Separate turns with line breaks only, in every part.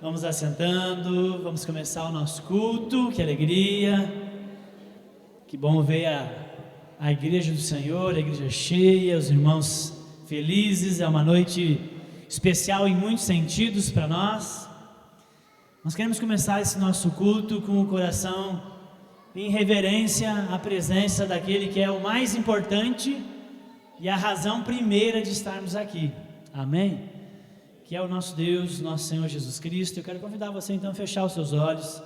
Vamos assentando, vamos começar o nosso culto. Que alegria, que bom ver a igreja do Senhor, a igreja cheia, os irmãos felizes. É uma noite especial em muitos sentidos para nós. Nós queremos começar esse nosso culto com o coração em reverência à presença daquele que é o mais importante e a razão primeira de estarmos aqui. Amém? Que é o nosso Deus, nosso Senhor Jesus Cristo. Eu quero convidar você então a fechar os seus olhos.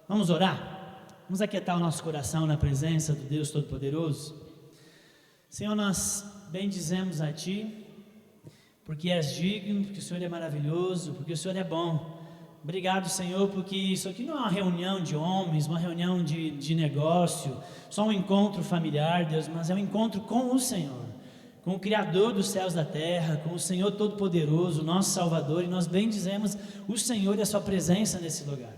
Vamos orar? Vamos aquietar o nosso coração na presença do Deus Todo-Poderoso. Senhor, nós bendizemos a Ti, porque és digno, porque o Senhor é maravilhoso, porque o Senhor é bom. Obrigado, Senhor, porque isso aqui não é uma reunião de homens, uma reunião de negócio, só um encontro familiar, Deus, mas é um encontro com o Senhor, com o Criador dos céus e da terra, com o Senhor Todo-Poderoso, nosso Salvador, e nós bendizemos o Senhor e a Sua presença nesse lugar,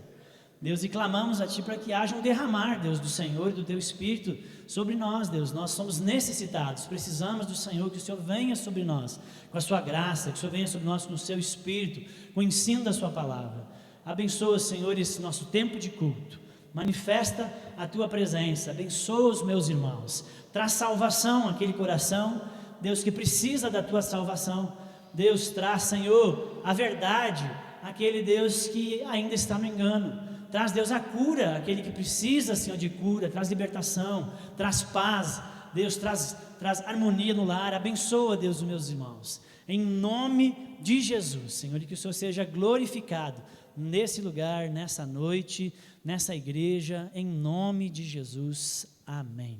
Deus, e clamamos a Ti para que haja um derramar, Deus, do Senhor e do Teu Espírito sobre nós, Deus. Nós somos necessitados, precisamos do Senhor, que o Senhor venha sobre nós com a Sua graça, que o Senhor venha sobre nós com o Seu Espírito, com o ensino da Sua palavra. Abençoa, Senhor, esse nosso tempo de culto, manifesta a Tua presença, abençoa os meus irmãos, traz salvação àquele coração, Deus, que precisa da Tua salvação. Deus, traz, Senhor, a verdade àquele Deus que ainda está no engano. Traz, Deus, a cura àquele que precisa, Senhor, de cura. Traz libertação, traz paz. Deus, traz harmonia no lar. Abençoa, Deus, os meus irmãos. Em nome de Jesus, Senhor, e que o Senhor seja glorificado nesse lugar, nessa noite, nessa igreja. Em nome de Jesus. Amém.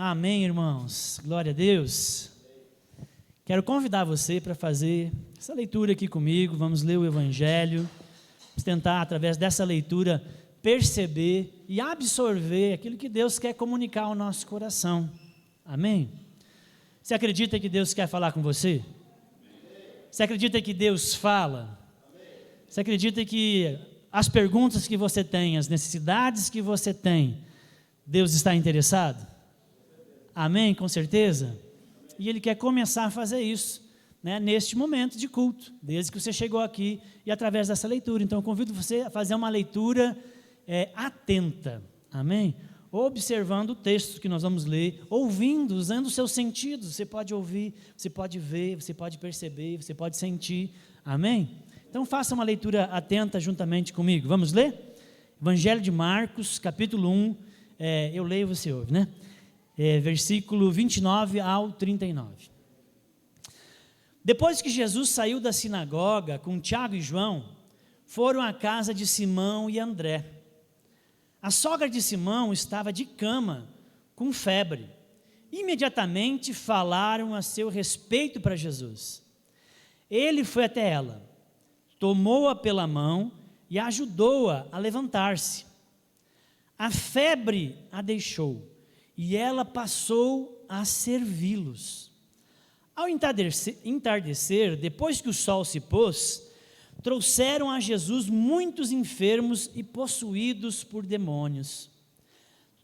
Amém, irmãos, glória a Deus. Quero convidar você para fazer essa leitura aqui comigo. Vamos ler o Evangelho, vamos tentar através dessa leitura perceber e absorver aquilo que Deus quer comunicar ao nosso coração. Amém? Você acredita que Deus quer falar com você? Você acredita que Deus fala? Você acredita que as perguntas que você tem, as necessidades que você tem, Deus está interessado? Amém? Com certeza? E Ele quer começar a fazer isso, né, neste momento de culto, desde que você chegou aqui e através dessa leitura. Então eu convido você a fazer uma leitura atenta, amém? Observando o texto que nós vamos ler, ouvindo, usando os seus sentidos. Você pode ouvir, você pode ver, você pode perceber, você pode sentir, amém? Então faça uma leitura atenta juntamente comigo. Vamos ler? Evangelho de Marcos, capítulo 1, eu leio, você ouve, né? Versículo 29 ao 39. Depois que Jesus saiu da sinagoga com Tiago e João, foram à casa de Simão e André. A sogra de Simão estava de cama, com febre. Imediatamente falaram a seu respeito para Jesus. Ele foi até ela, tomou-a pela mão e ajudou-a a levantar-se. A febre a deixou e ela passou a servi-los. Ao entardecer, depois que o sol se pôs, trouxeram a Jesus muitos enfermos e possuídos por demônios.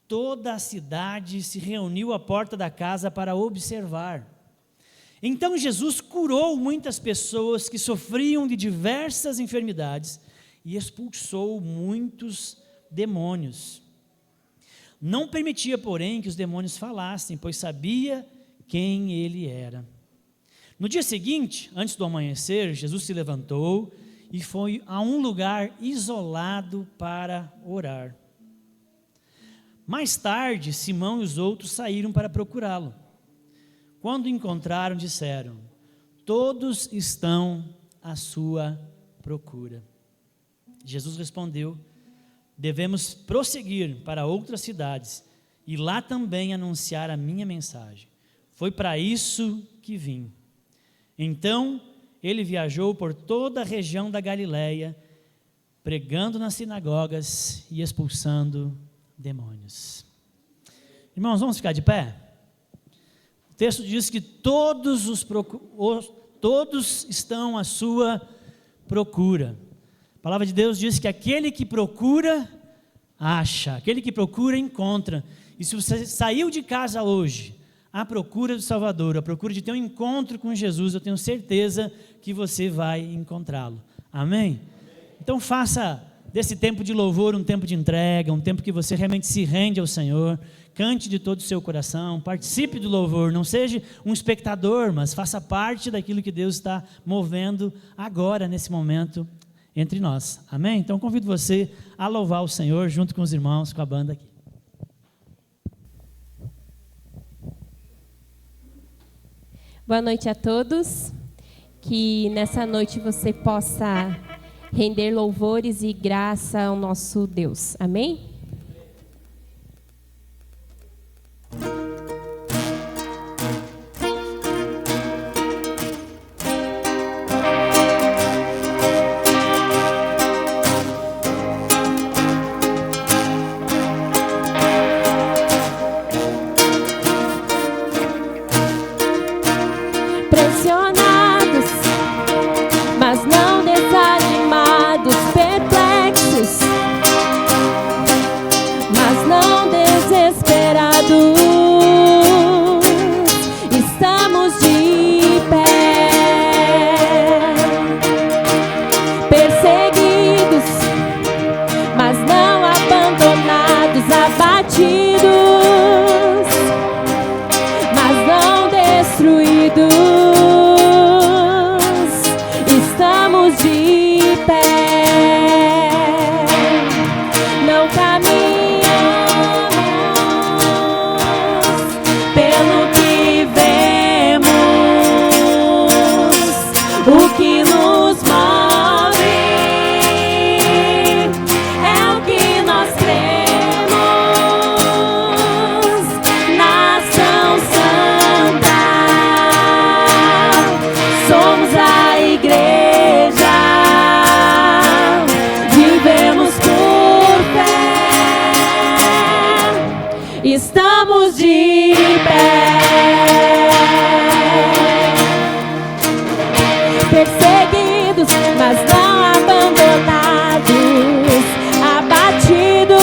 Toda a cidade se reuniu à porta da casa para observar. Então Jesus curou muitas pessoas que sofriam de diversas enfermidades e expulsou muitos demônios. Não permitia, porém, que os demônios falassem, pois sabia quem ele era. No dia seguinte, antes do amanhecer, Jesus se levantou e foi a um lugar isolado para orar. Mais tarde, Simão e os outros saíram para procurá-lo. Quando o encontraram, disseram: todos estão à sua procura. Jesus respondeu: devemos prosseguir para outras cidades e lá também anunciar a minha mensagem. Foi para isso que vim. Então, ele viajou por toda a região da Galileia, pregando nas sinagogas e expulsando demônios. Irmãos, vamos ficar de pé? O texto diz que todos estão à sua procura. A palavra de Deus diz que aquele que procura, acha. Aquele que procura, encontra. E se você saiu de casa hoje, à procura do Salvador, à procura de ter um encontro com Jesus, eu tenho certeza que você vai encontrá-lo. Amém? Então faça desse tempo de louvor um tempo de entrega, um tempo que você realmente se rende ao Senhor. Cante de todo o seu coração, participe do louvor, não seja um espectador, mas faça parte daquilo que Deus está movendo agora, nesse momento, entre nós. Amém? Então convido você a louvar o Senhor junto com os irmãos, com a banda aqui.
Boa noite a todos, que nessa noite você possa render louvores e graça ao nosso Deus. Amém?
Pressionados, mas não desanimados, perplexos, mas não desesperados, estamos de pé. Perseguidos, mas não abandonados, abatidos, mas não destruídos, estamos de pé. Não caminhamos pelo que vemos, o que nos move é o que nós cremos. Nação Santa, somos a igreja, vivemos por fé, estamos de pé. Perseguidos, mas não abandonados, abatidos,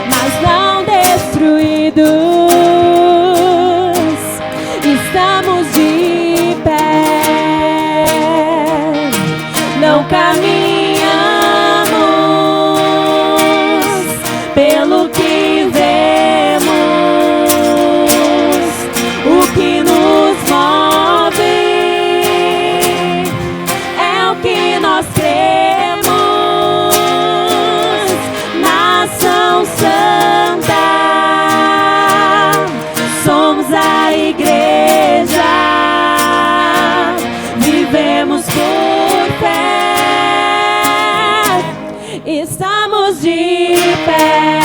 mas não destruídos, estamos de pé. Não caminhamos pelo que vemos, o que nos move é o que nós cremos. Nação Santa, somos a igreja, vivemos por fé, estamos de pé.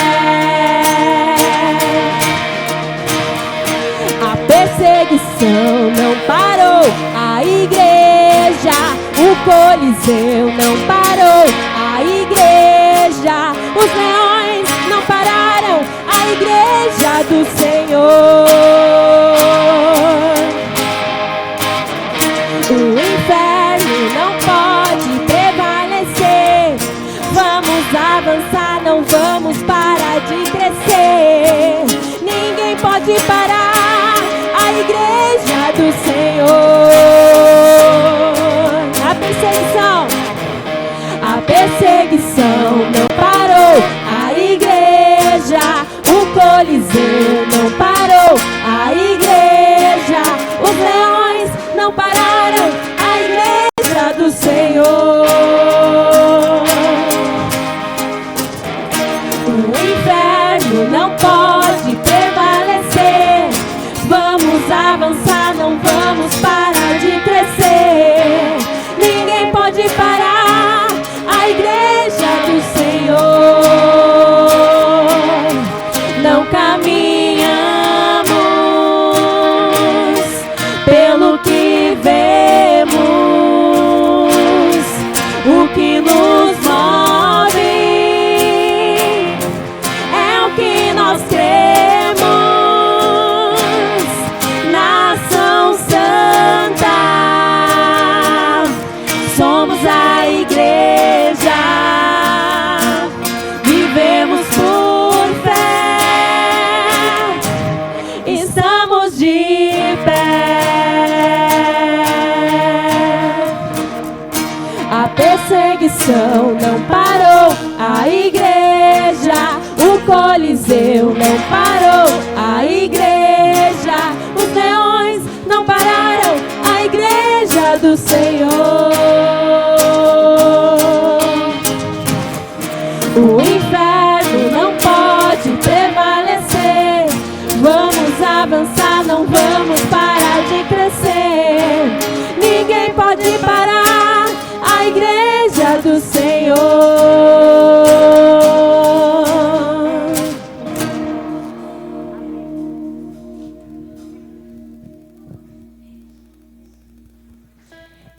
A perseguição não parou, a igreja, o Coliseu não parou, a igreja, os leões não pararam, a igreja do Senhor. O inferno não pode prevalecer, vamos avançar, não vamos parar de crescer. Ninguém pode parar a igreja do Senhor. A perseguição não parou, a igreja, o Coliseu não parou, a igreja, os leões não pararam, a igreja do Senhor. O inferno não pode prevalecer, vamos avançar, não vamos parar de crescer. Ninguém pode A perseguição não parou, a igreja, o Coliseu não parou, a igreja, os leões não pararam, a igreja do Senhor. O inferno não pode prevalecer. Vamos avançar, não vamos parar de crescer. Ninguém pode parar a igreja do Senhor.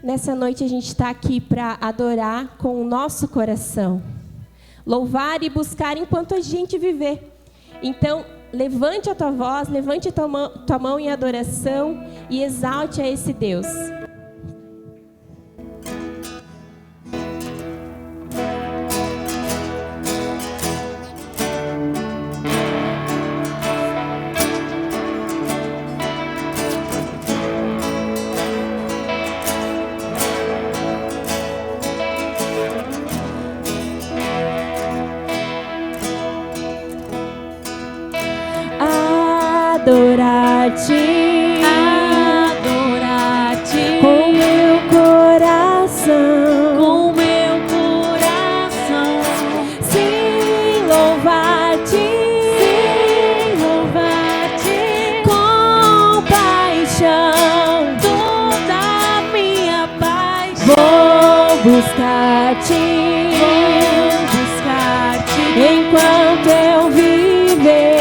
Nessa noite a gente está aqui para adorar com o nosso coração. Louvar e buscar enquanto a gente viver. Então, levante a tua voz, levante a tua mão em adoração e exalte a esse Deus.
Adorar-te, adorar-te com meu coração, com meu coração. Sim, louvar-te, com paixão, toda a minha paixão. Vou buscar-te, enquanto eu viver.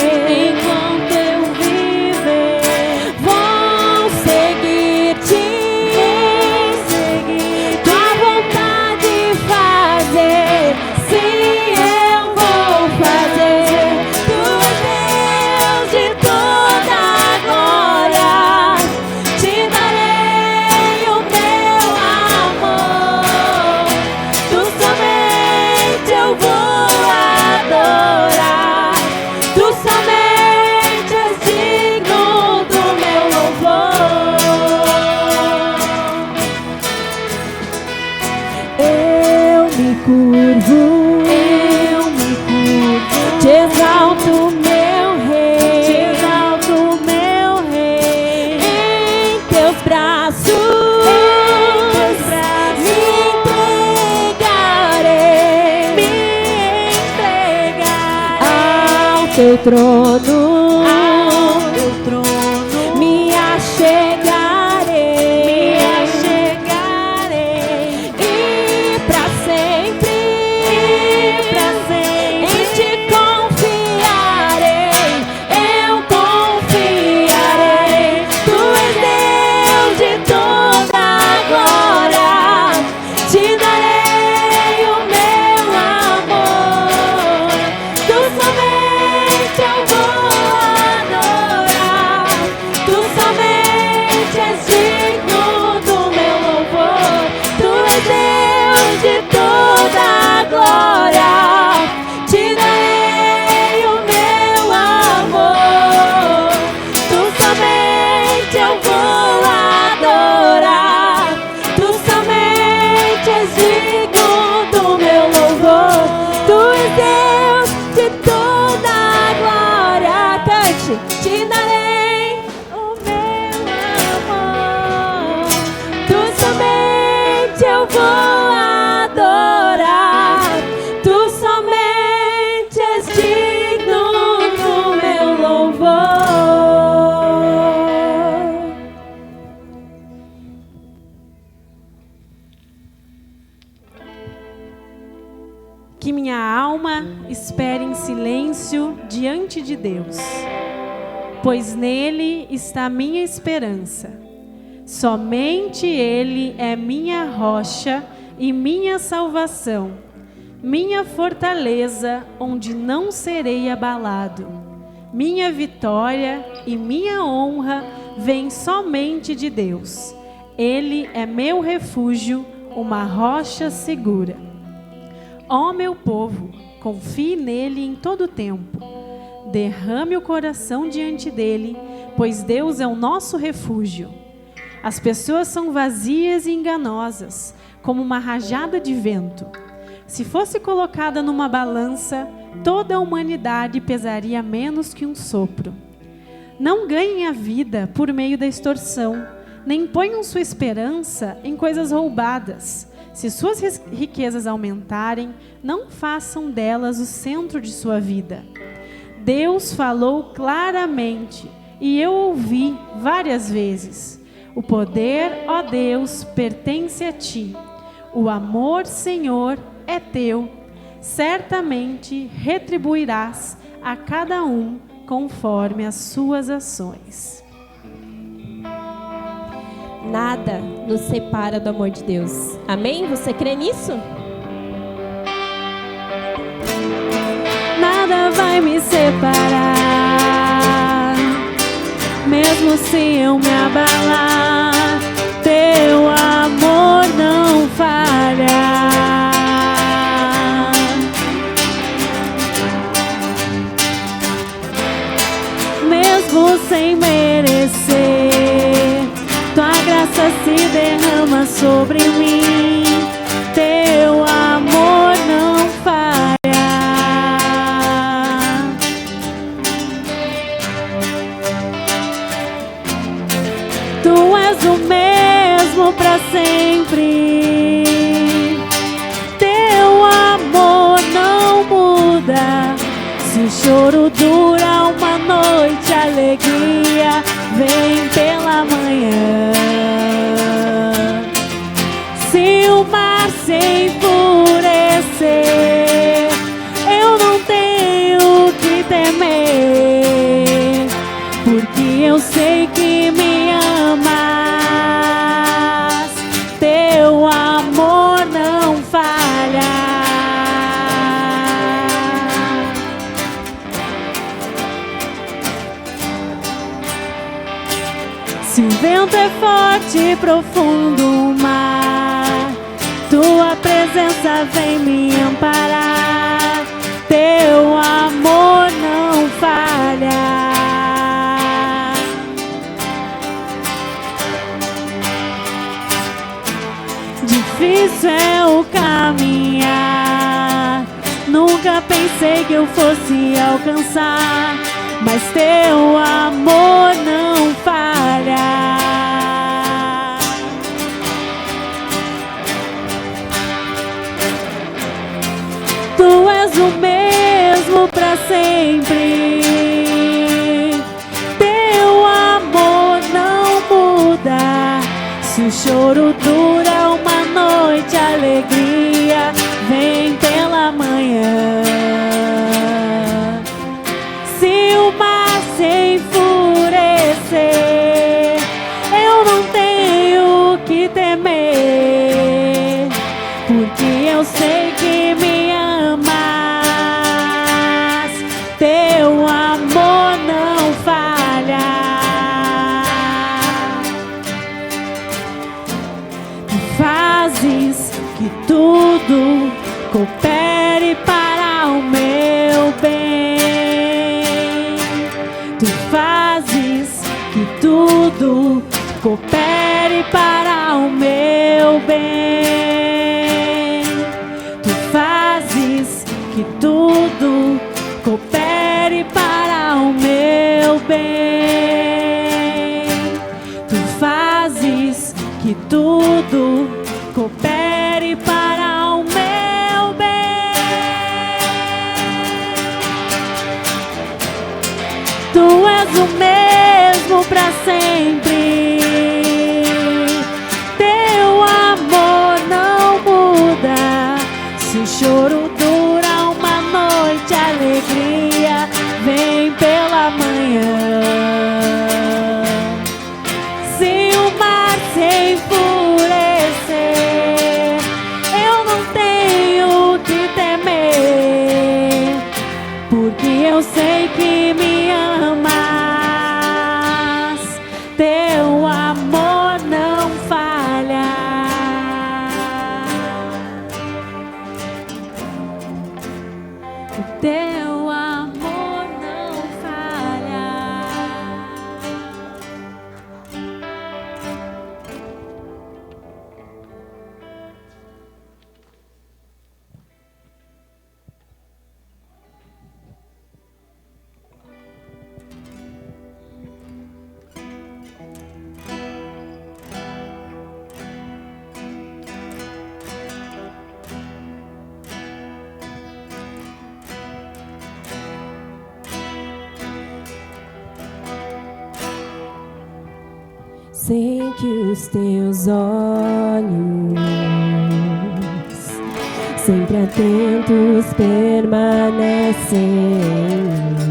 Teu trono, ao teu trono, me achegarei, e para sempre, em ti confiarei, eu confiarei. Tu és Deus de toda glória, te darei o meu amor. Tu somente eu vou adorar, tu somente és digno do meu louvor. Tu és Deus de toda glória, te darei o meu amor. Tu somente eu vou adorar, tu somente és digno do meu louvor. Tu és Deus de toda glória, cante, te darei o meu amor. Tu somente eu vou adorar, tu somente és digno do meu louvor.
Que minha alma espere em silêncio diante de Deus, pois nele está a minha esperança. Somente Ele é minha rocha e minha salvação, minha fortaleza, onde não serei abalado. Minha vitória e minha honra vêm somente de Deus. Ele é meu refúgio, uma rocha segura. Ó meu povo, confie nele em todo tempo. Derrame o coração diante dele, pois Deus é o nosso refúgio. As pessoas são vazias e enganosas, como uma rajada de vento. Se fosse colocada numa balança, toda a humanidade pesaria menos que um sopro. Não ganhem a vida por meio da extorsão, nem ponham sua esperança em coisas roubadas. Se suas riquezas aumentarem, não façam delas o centro de sua vida. Deus falou claramente, e eu ouvi várias vezes. O poder, ó Deus, pertence a ti. O amor, Senhor, é teu. Certamente retribuirás a cada um conforme as suas ações.
Nada nos separa do amor de Deus. Amém? Você crê nisso?
Nada vai me separar, mesmo se eu me abalar, teu amor não falha. Mesmo sem merecer, tua graça se derrama sobre mim, teu amor não falha. Tu és o mesmo para sempre, teu amor não muda. Se o choro dura uma noite, a alegria vem pela manhã. Se o mar se enfurecer, eu não tenho que temer, porque eu sei que me amas, teu amor não falha. Se o vento é forte e profundo o mar, tua presença vem me amparar, teu amor não falha. Difícil é o caminhar, nunca pensei que eu fosse alcançar, mas teu amor não falha. Tu és o mesmo para sempre, teu amor não muda. Se o choro dura uma noite, a alegria vem pela manhã. Se o mar se enfurecer, eu não tenho que temer, porque eu sei que me amas, teu amor não falha. Tu fazes que tudo coopere para o meu bem. Tu fazes que tudo coopere para o meu bem. Tu fazes que tudo coopere para o meu bem. Tu fazes que tudo coopere para o meu bem. Tu és o mesmo para sempre, teu amor não muda. Se o choro dura uma noite, a alegria vem pela manhã. Se o mar se enfurecer, eu não tenho que temer, porque eu sei que me amas, teu amor não falha.
Sei que os teus olhos, sempre atentos, permanecem em mim.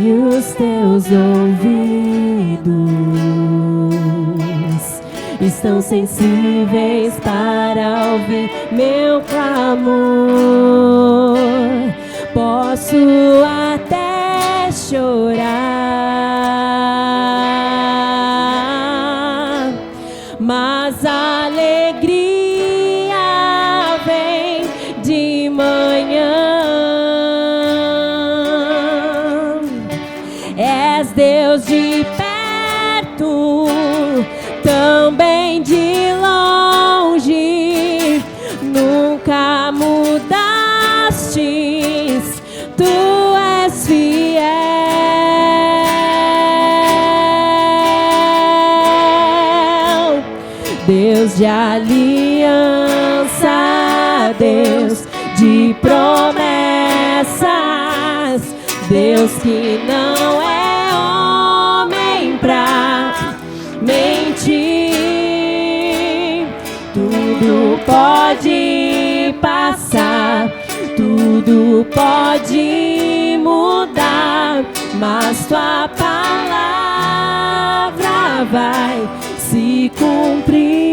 E os teus ouvidos estão sensíveis para ouvir meu clamor. Posso até chorar, mas a alegria vem de manhã. És Deus de perto, também de longe, nunca mudastes, tu és fiel. Deus de aliança, Deus de promessas, Deus que não é homem pra mentir. Tudo pode passar, tudo pode mudar, mas tua palavra vai se cumprir.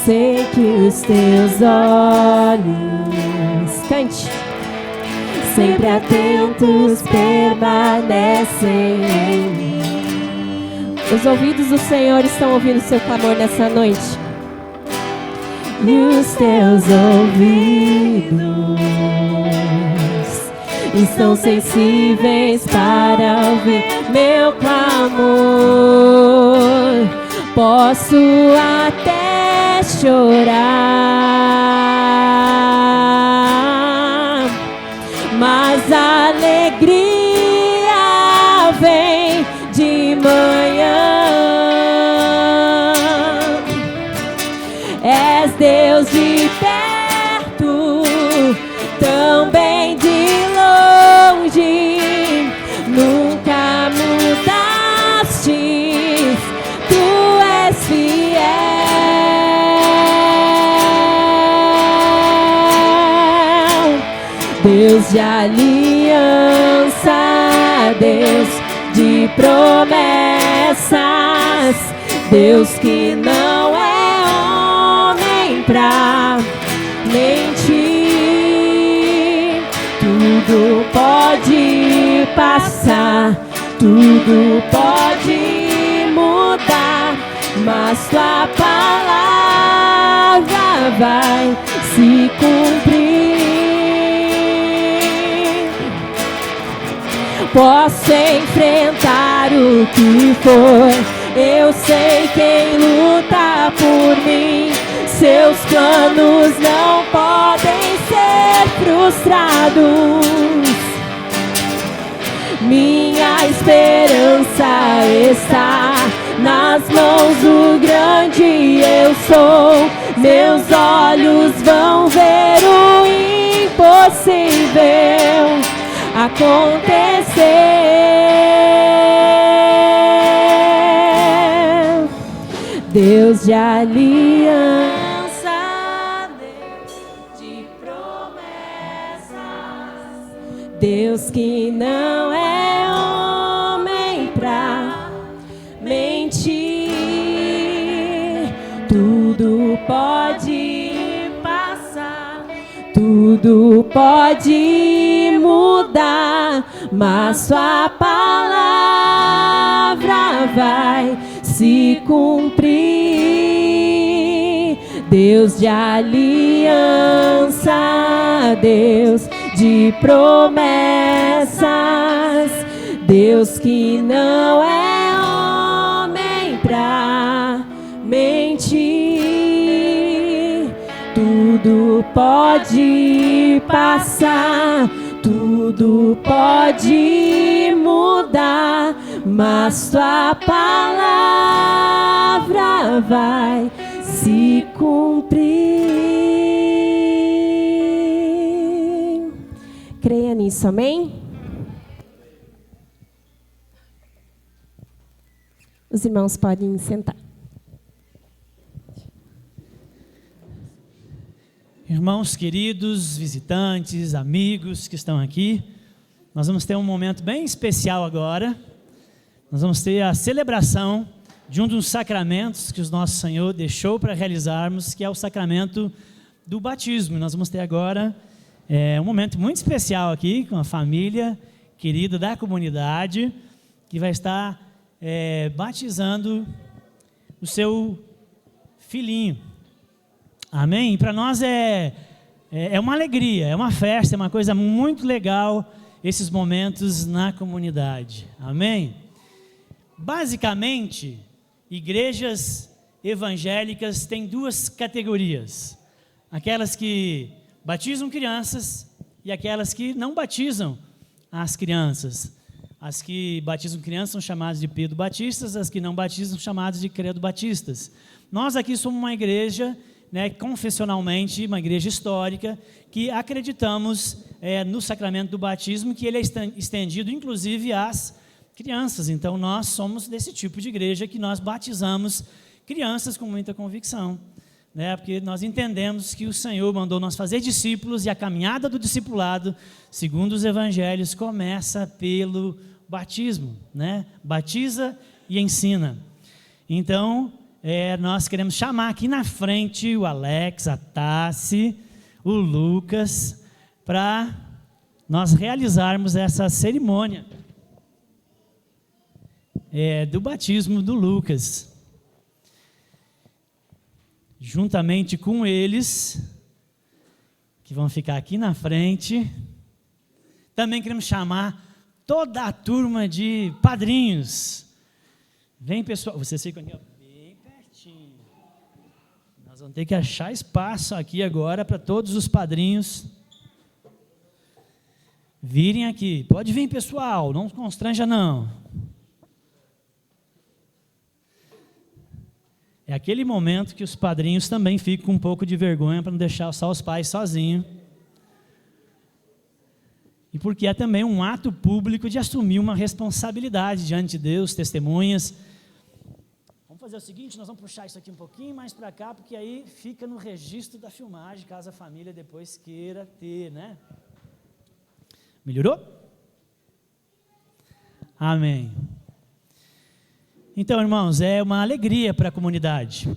Sei que os teus olhos, cante, sempre atentos, permanecem em mim. Os ouvidos do Senhor estão ouvindo o seu clamor nessa noite. E os teus ouvidos estão sensíveis para ouvir meu clamor. Posso até chorar, mas a alegria vem de manhã. És Deus de perto, também de longe, nunca mudastes, tu és fiel. Deus de aliança, Deus de promessas, Deus que não é homem pra mentir. Tudo pode passar, tudo pode mudar, mas tua palavra vai se cumprir. Posso enfrentar o que for, eu sei quem luta por mim. Seus planos não podem ser frustrados. Minha esperança está nas mãos do grande eu sou. Meus olhos vão ver o impossível acontecer. Deus de aliança, Deus de promessas, Deus que não é homem pra mentir. Tudo pode passar, tudo pode mudar, mas sua palavra vai se cumprir. Deus de aliança, Deus de promessas, Deus que não é homem pra mentir. Tudo pode passar, tudo pode mudar, mas tua palavra vai se cumprir. creia nisso, amém? Os irmãos podem sentar.
Irmãos queridos, visitantes, amigos que estão aqui, nós vamos ter um momento bem especial agora. Nós vamos ter a celebração de um dos sacramentos que o nosso Senhor deixou para realizarmos, que é o sacramento do batismo. Nós vamos ter agora um momento muito especial aqui com a família querida da comunidade, que vai estar batizando o seu filhinho. Amém? E para nós é uma alegria, é uma festa, é uma coisa muito legal esses momentos na comunidade. Amém? Basicamente, igrejas evangélicas têm duas categorias: aquelas que batizam crianças e aquelas que não batizam as crianças. As que batizam crianças são chamadas de pedobatistas, as que não batizam são chamadas de credobatistas. Nós aqui somos uma igreja, confessionalmente, uma igreja histórica, que acreditamos no sacramento do batismo, que ele é estendido inclusive às crianças. Então nós somos desse tipo de igreja que nós batizamos crianças com muita convicção, porque nós entendemos que o Senhor mandou nós fazer discípulos, e a caminhada do discipulado, segundo os evangelhos, começa pelo batismo, batiza e ensina. Então nós queremos chamar aqui na frente o Alex, a Tassi, o Lucas, para nós realizarmos essa cerimônia do batismo do Lucas. Juntamente com eles, que vão ficar aqui na frente, também queremos chamar toda a turma de padrinhos. Vem, pessoal, vocês ficam aqui bem pertinho. Nós vamos ter que achar espaço aqui agora para todos os padrinhos virem aqui. Pode vir, pessoal, não constranja não. É aquele momento que os padrinhos também ficam com um pouco de vergonha para não deixar só os pais sozinhos. E porque é também um ato público de assumir uma responsabilidade diante de Deus, testemunhas. Vamos fazer o seguinte, nós vamos puxar isso aqui um pouquinho mais para cá, porque aí fica no registro da filmagem, caso a família depois queira ter, Melhorou? Amém. Então, irmãos, é uma alegria para a comunidade.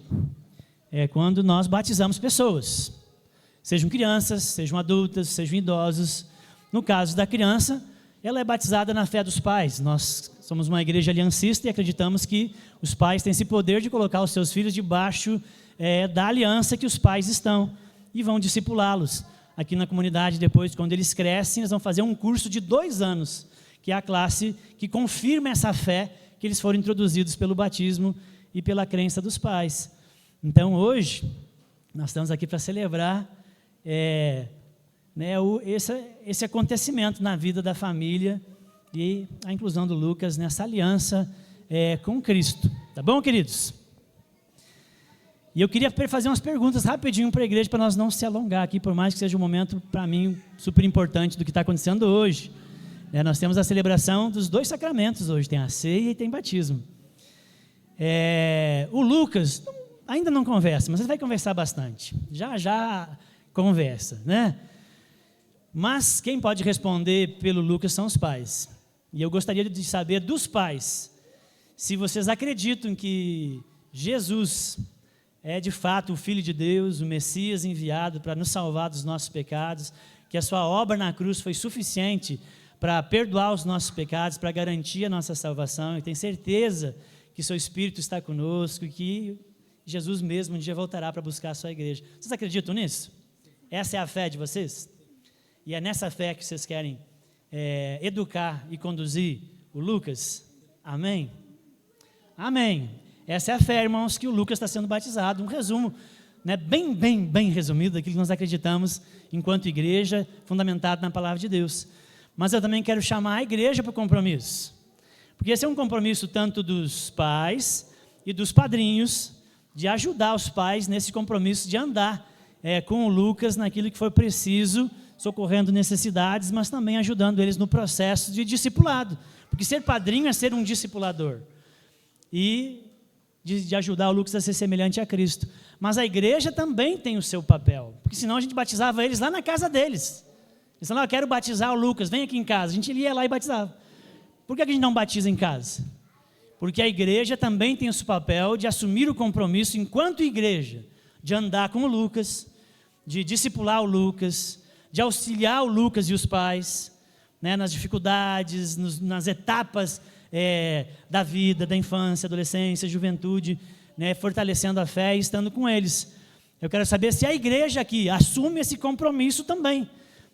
É quando nós batizamos pessoas, sejam crianças, sejam adultas, sejam idosos. No caso da criança, ela é batizada na fé dos pais. Nós somos uma igreja aliancista e acreditamos que os pais têm esse poder de colocar os seus filhos debaixo da aliança que os pais estão e vão discipulá-los. Aqui na comunidade, depois, quando eles crescem, eles vão fazer um curso de 2 anos, que é a classe que confirma essa fé que eles foram introduzidos pelo batismo e pela crença dos pais. Então, hoje, nós estamos aqui para celebrar esse acontecimento na vida da família e a inclusão do Lucas nessa aliança com Cristo. Tá bom, queridos? E eu queria fazer umas perguntas rapidinho para a igreja, para nós não se alongar aqui, por mais que seja um momento, para mim, super importante do que está acontecendo hoje. Nós temos a celebração dos 2 sacramentos hoje, tem a ceia e tem batismo. O Lucas ainda não conversa, mas ele vai conversar bastante, já conversa, Mas quem pode responder pelo Lucas são os pais. E eu gostaria de saber dos pais, se vocês acreditam que Jesus é de fato o Filho de Deus, o Messias enviado para nos salvar dos nossos pecados, que a sua obra na cruz foi suficiente para perdoar os nossos pecados, para garantir a nossa salvação, e tem certeza que seu Espírito está conosco e que Jesus mesmo um dia voltará para buscar a sua igreja. Vocês acreditam nisso? Essa é a fé de vocês? E é nessa fé que vocês querem educar e conduzir o Lucas? Amém? Amém. Essa é a fé, irmãos, que o Lucas está sendo batizado. Um resumo, bem resumido daquilo que nós acreditamos enquanto igreja, fundamentado na palavra de Deus. Mas eu também quero chamar a igreja para o compromisso, porque esse é um compromisso tanto dos pais e dos padrinhos, de ajudar os pais nesse compromisso de andar com o Lucas naquilo que for preciso socorrendo necessidades, mas também ajudando eles no processo de discipulado, porque ser padrinho é ser um discipulador, e de ajudar o Lucas a ser semelhante a Cristo. Mas a igreja também tem o seu papel, porque senão a gente batizava eles lá na casa deles. Eles falavam, eu quero batizar o Lucas, vem aqui em casa. A gente ia lá e batizava. Por que a gente não batiza em casa? Porque a igreja também tem o seu papel de assumir o compromisso, enquanto igreja, de andar com o Lucas, de discipular o Lucas, de auxiliar o Lucas e os pais, né, nas dificuldades, nas etapas da vida, da infância, adolescência, juventude, né, fortalecendo a fé e estando com eles. Eu quero saber se a igreja aqui assume esse compromisso também,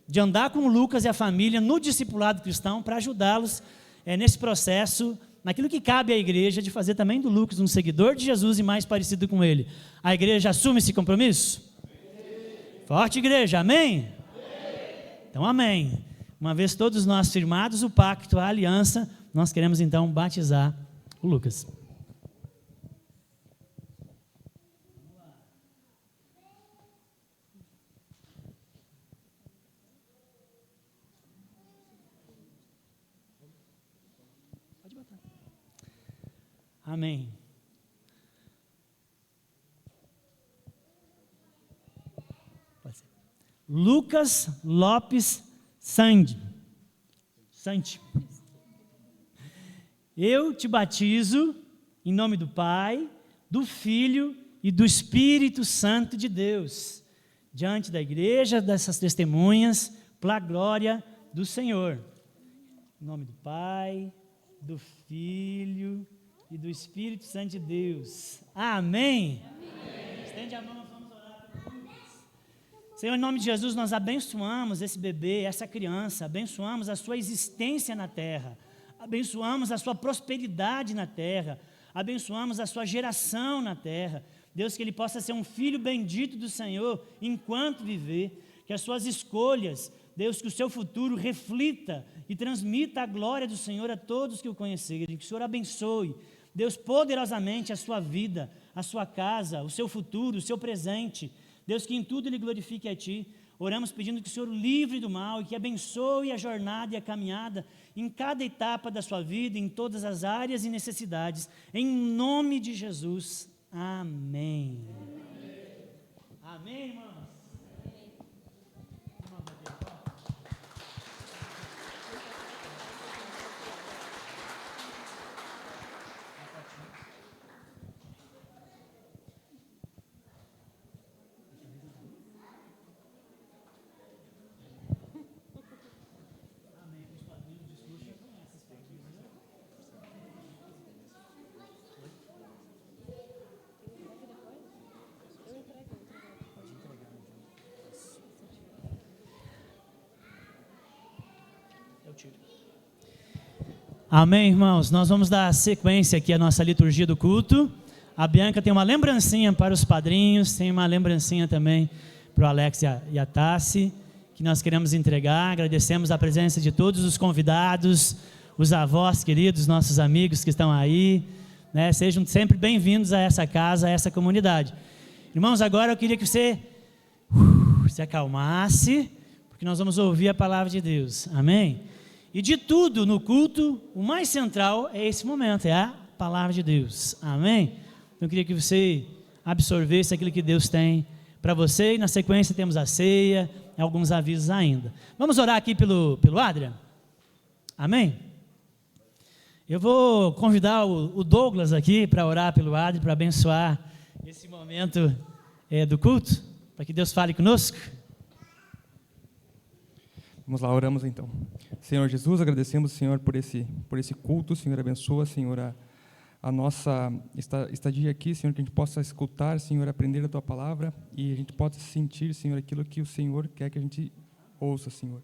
de andar com o Lucas e a família no discipulado cristão, para ajudá-los nesse processo, naquilo que cabe à igreja, de fazer também do Lucas um seguidor de Jesus e mais parecido com ele. A igreja assume esse compromisso? Amém. Forte igreja, amém? Amém. Então amém. Uma vez todos nós firmados o pacto, a aliança, nós queremos então batizar o Lucas. Pode botar. Amém. Pode ser. Lucas Lopes Sante. Eu te batizo em nome do Pai, do Filho e do Espírito Santo de Deus, diante da igreja, dessas testemunhas, para a glória do Senhor. Em nome do Pai, do Filho e do Espírito Santo de Deus. Amém? Amém. Estende a mão, vamos orar por Lucas. Senhor, em nome de Jesus, nós abençoamos esse bebê, essa criança, abençoamos a sua existência na terra, abençoamos a sua prosperidade na terra, abençoamos a sua geração na terra. Deus, que ele possa ser um filho bendito do Senhor enquanto viver, que as suas escolhas, Deus, que o seu futuro reflita e transmita a glória do Senhor a todos que o conhecerem, que o Senhor abençoe, Deus, poderosamente a sua vida, a sua casa, o seu futuro, o seu presente. Deus, que em tudo ele glorifique a Ti. Oramos pedindo que o Senhor o livre do mal e que abençoe a jornada e a caminhada em cada etapa da sua vida, em todas as áreas e necessidades. Em nome de Jesus. Amém. Amém, irmãos? Amém, irmãos? Nós vamos dar sequência aqui à nossa liturgia do culto. A Bianca tem uma lembrancinha para os padrinhos, tem uma lembrancinha também para o Alex e a Tassi, que nós queremos entregar. Agradecemos a presença de todos os convidados, os avós queridos, nossos amigos que estão aí, né? Sejam sempre bem-vindos a essa casa, a essa comunidade. Irmãos, agora eu queria que você se acalmasse, porque nós vamos ouvir a palavra de Deus. Amém? E de tudo no culto, o mais central é esse momento, é a palavra de Deus. Amém? Então eu queria que você absorvesse aquilo que Deus tem para você, e na sequência temos a ceia, alguns avisos ainda. Vamos orar aqui pelo Adrian? Amém? Eu vou convidar o Douglas aqui para orar pelo Adrian, para abençoar esse momento do culto, para que Deus fale conosco.
Vamos lá, oramos então. Senhor Jesus, agradecemos, Senhor, por esse culto. Senhor, abençoa, Senhor, a nossa estadia aqui, Senhor, que a gente possa escutar, Senhor, aprender a Tua palavra e a gente possa sentir, Senhor, aquilo que o Senhor quer que a gente ouça, Senhor.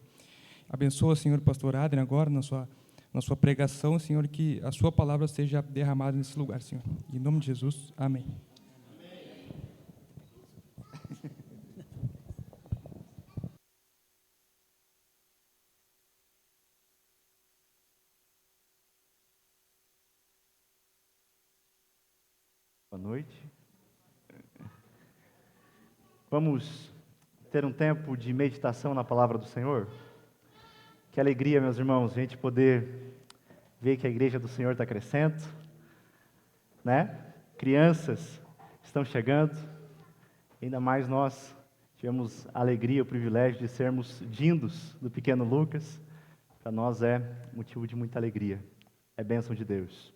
Abençoa, Senhor, o pastor Adrian agora na sua pregação, Senhor, que a Sua palavra seja derramada nesse lugar, Senhor. Em nome de Jesus, amém.
Boa noite. Vamos ter um tempo de meditação na palavra do Senhor? Que alegria, meus irmãos, a gente poder ver que a igreja do Senhor está crescendo, né? Crianças estão chegando, ainda mais nós tivemos a alegria, o privilégio de sermos dindos do pequeno Lucas. Para nós é motivo de muita alegria, é bênção de Deus.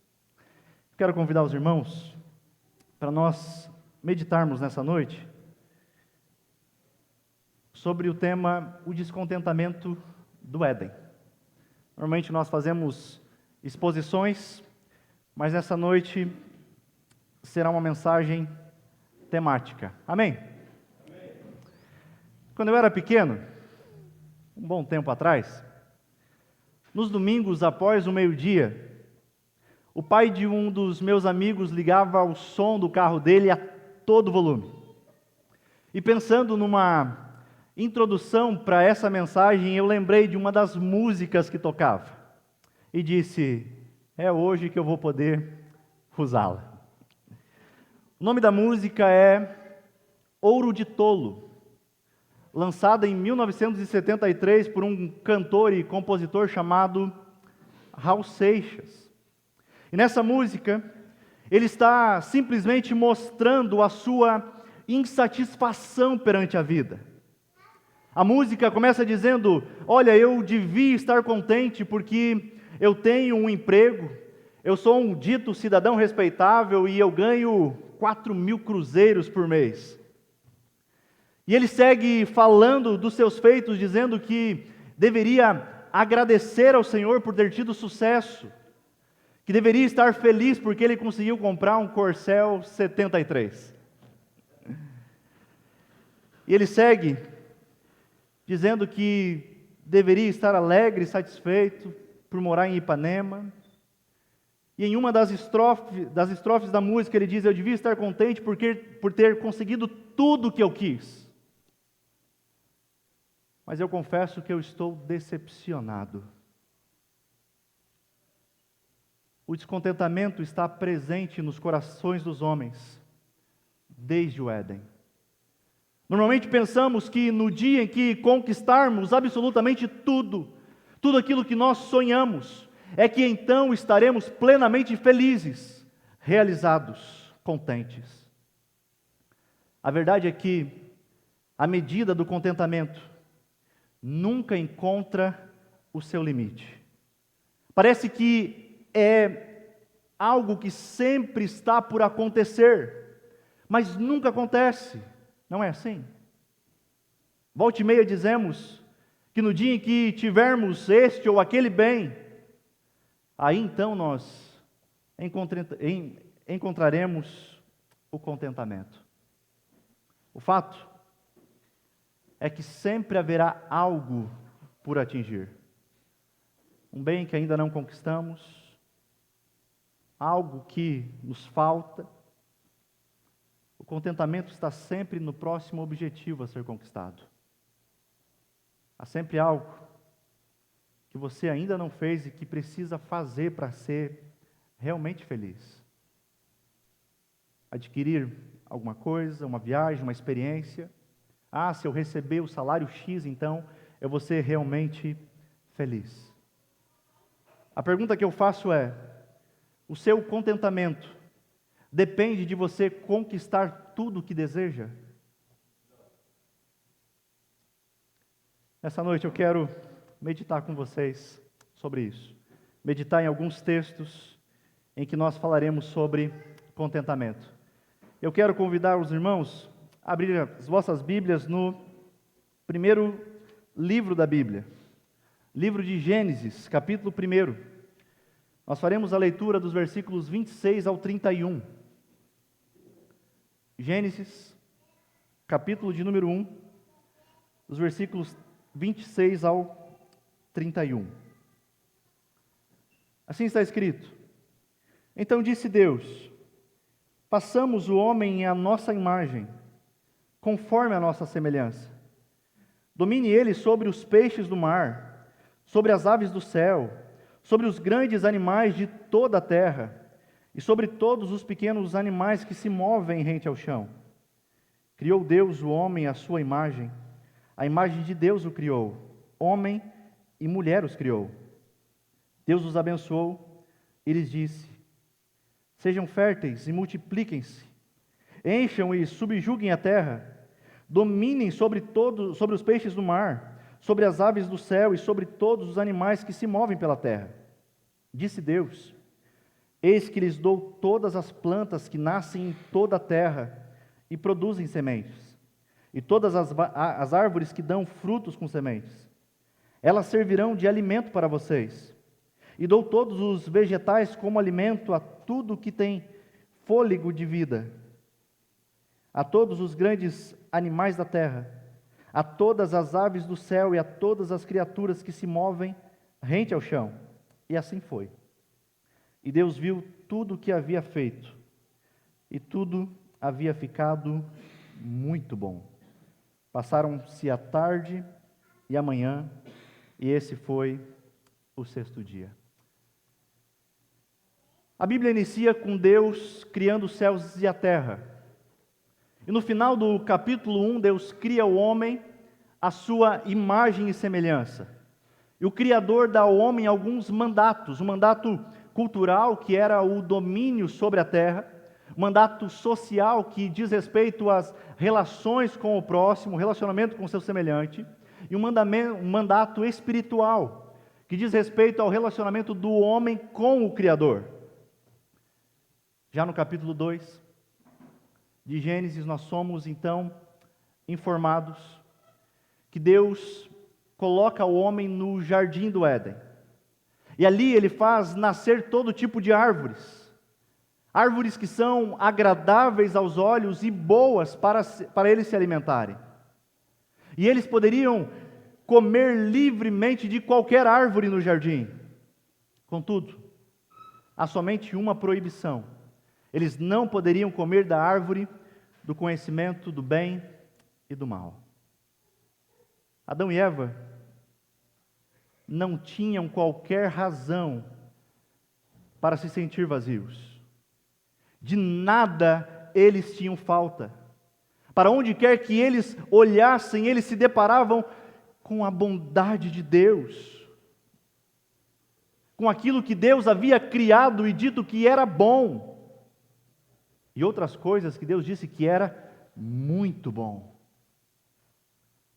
Quero convidar os irmãos para nós meditarmos nessa noite sobre o tema o descontentamento do Éden. Normalmente nós fazemos exposições, mas nessa noite será uma mensagem temática. Amém? Amém. Quando eu era pequeno, um bom tempo atrás, nos domingos após o meio-dia, o pai de um dos meus amigos ligava o som do carro dele a todo volume. E pensando numa introdução para essa mensagem, eu lembrei de uma das músicas que tocava. E disse, é hoje que eu vou poder usá-la. O nome da música é Ouro de Tolo, lançada em 1973 por um cantor e compositor chamado Raul Seixas. E nessa música, ele está simplesmente mostrando a sua insatisfação perante a vida. A música começa dizendo, olha, eu devia estar contente porque eu tenho um emprego, eu sou um dito cidadão respeitável e eu ganho 4.000 cruzeiros por mês. E ele segue falando dos seus feitos, dizendo que deveria agradecer ao Senhor por ter tido sucesso, que deveria estar feliz porque ele conseguiu comprar um Corcel 73. E ele segue dizendo que deveria estar alegre e satisfeito por morar em Ipanema. E em uma das estrofes da música ele diz, eu devia estar contente por ter conseguido tudo o que eu quis. Mas eu confesso que eu estou decepcionado. O descontentamento está presente nos corações dos homens, desde o Éden. Normalmente pensamos que no dia em que conquistarmos absolutamente tudo aquilo que nós sonhamos, é que então estaremos plenamente felizes, realizados, contentes. A verdade é que a medida do contentamento nunca encontra o seu limite. Parece que é algo que sempre está por acontecer, mas nunca acontece, não é assim? Volta e meia dizemos que no dia em que tivermos este ou aquele bem, aí então nós encontraremos o contentamento. O fato é que sempre haverá algo por atingir. Um bem que ainda não conquistamos, algo que nos falta. O contentamento está sempre no próximo objetivo a ser conquistado. Há sempre algo que você ainda não fez e que precisa fazer para ser realmente feliz. Adquirir alguma coisa, uma viagem, uma experiência. Ah, se eu receber o salário X, então eu vou ser realmente feliz. A pergunta que eu faço é, o seu contentamento depende de você conquistar tudo o que deseja? Nessa noite eu quero meditar com vocês sobre isso. Meditar em alguns textos em que nós falaremos sobre contentamento. Eu quero convidar os irmãos a abrir as vossas Bíblias no primeiro livro da Bíblia. Livro de Gênesis, capítulo 1. Nós faremos a leitura dos versículos 26 ao 31. Gênesis, capítulo de número 1, dos versículos 26 ao 31. Assim está escrito: Então disse Deus, façamos o homem à nossa imagem, conforme a nossa semelhança. Domine ele sobre os peixes do mar, sobre as aves do céu, sobre os grandes animais de toda a terra, e sobre todos os pequenos animais que se movem rente ao chão. Criou Deus o homem à sua imagem, A imagem de Deus o criou, homem e mulher os criou. Deus os abençoou e lhes disse: sejam férteis e multipliquem-se, encham e subjuguem a terra, dominem sobre os peixes do mar, sobre as aves do céu e sobre todos os animais que se movem pela terra. Disse Deus: eis que lhes dou todas as plantas que nascem em toda a terra e produzem sementes, e todas as árvores que dão frutos com sementes. Elas servirão de alimento para vocês. E dou todos os vegetais como alimento a tudo que tem fôlego de vida, a todos os grandes animais da terra, a todas as aves do céu e a todas as criaturas que se movem rente ao chão. E assim foi. E Deus viu tudo o que havia feito, e tudo havia ficado muito bom. Passaram-se a tarde e a manhã, e esse foi o sexto dia. A Bíblia inicia com Deus criando os céus e a terra. E no final do capítulo 1, Deus cria o homem à sua imagem e semelhança. E o Criador dá ao homem alguns mandatos, um mandato cultural, que era o domínio sobre a terra, um mandato social, que diz respeito às relações com o próximo, o relacionamento com o seu semelhante, e um mandato espiritual, que diz respeito ao relacionamento do homem com o Criador. Já no capítulo 2 de Gênesis, nós somos então informados que Deus coloca o homem no jardim do Éden. E ali ele faz nascer todo tipo de árvores. Árvores que são agradáveis aos olhos e boas para eles se alimentarem. E eles poderiam comer livremente de qualquer árvore no jardim. Contudo, há somente uma proibição. Eles não poderiam comer da árvore do conhecimento do bem e do mal. Adão e Eva não tinham qualquer razão para se sentir vazios. De nada eles tinham falta. Para onde quer que eles olhassem, eles se deparavam com a bondade de Deus, com aquilo que Deus havia criado e dito que era bom, e outras coisas que Deus disse que era muito bom.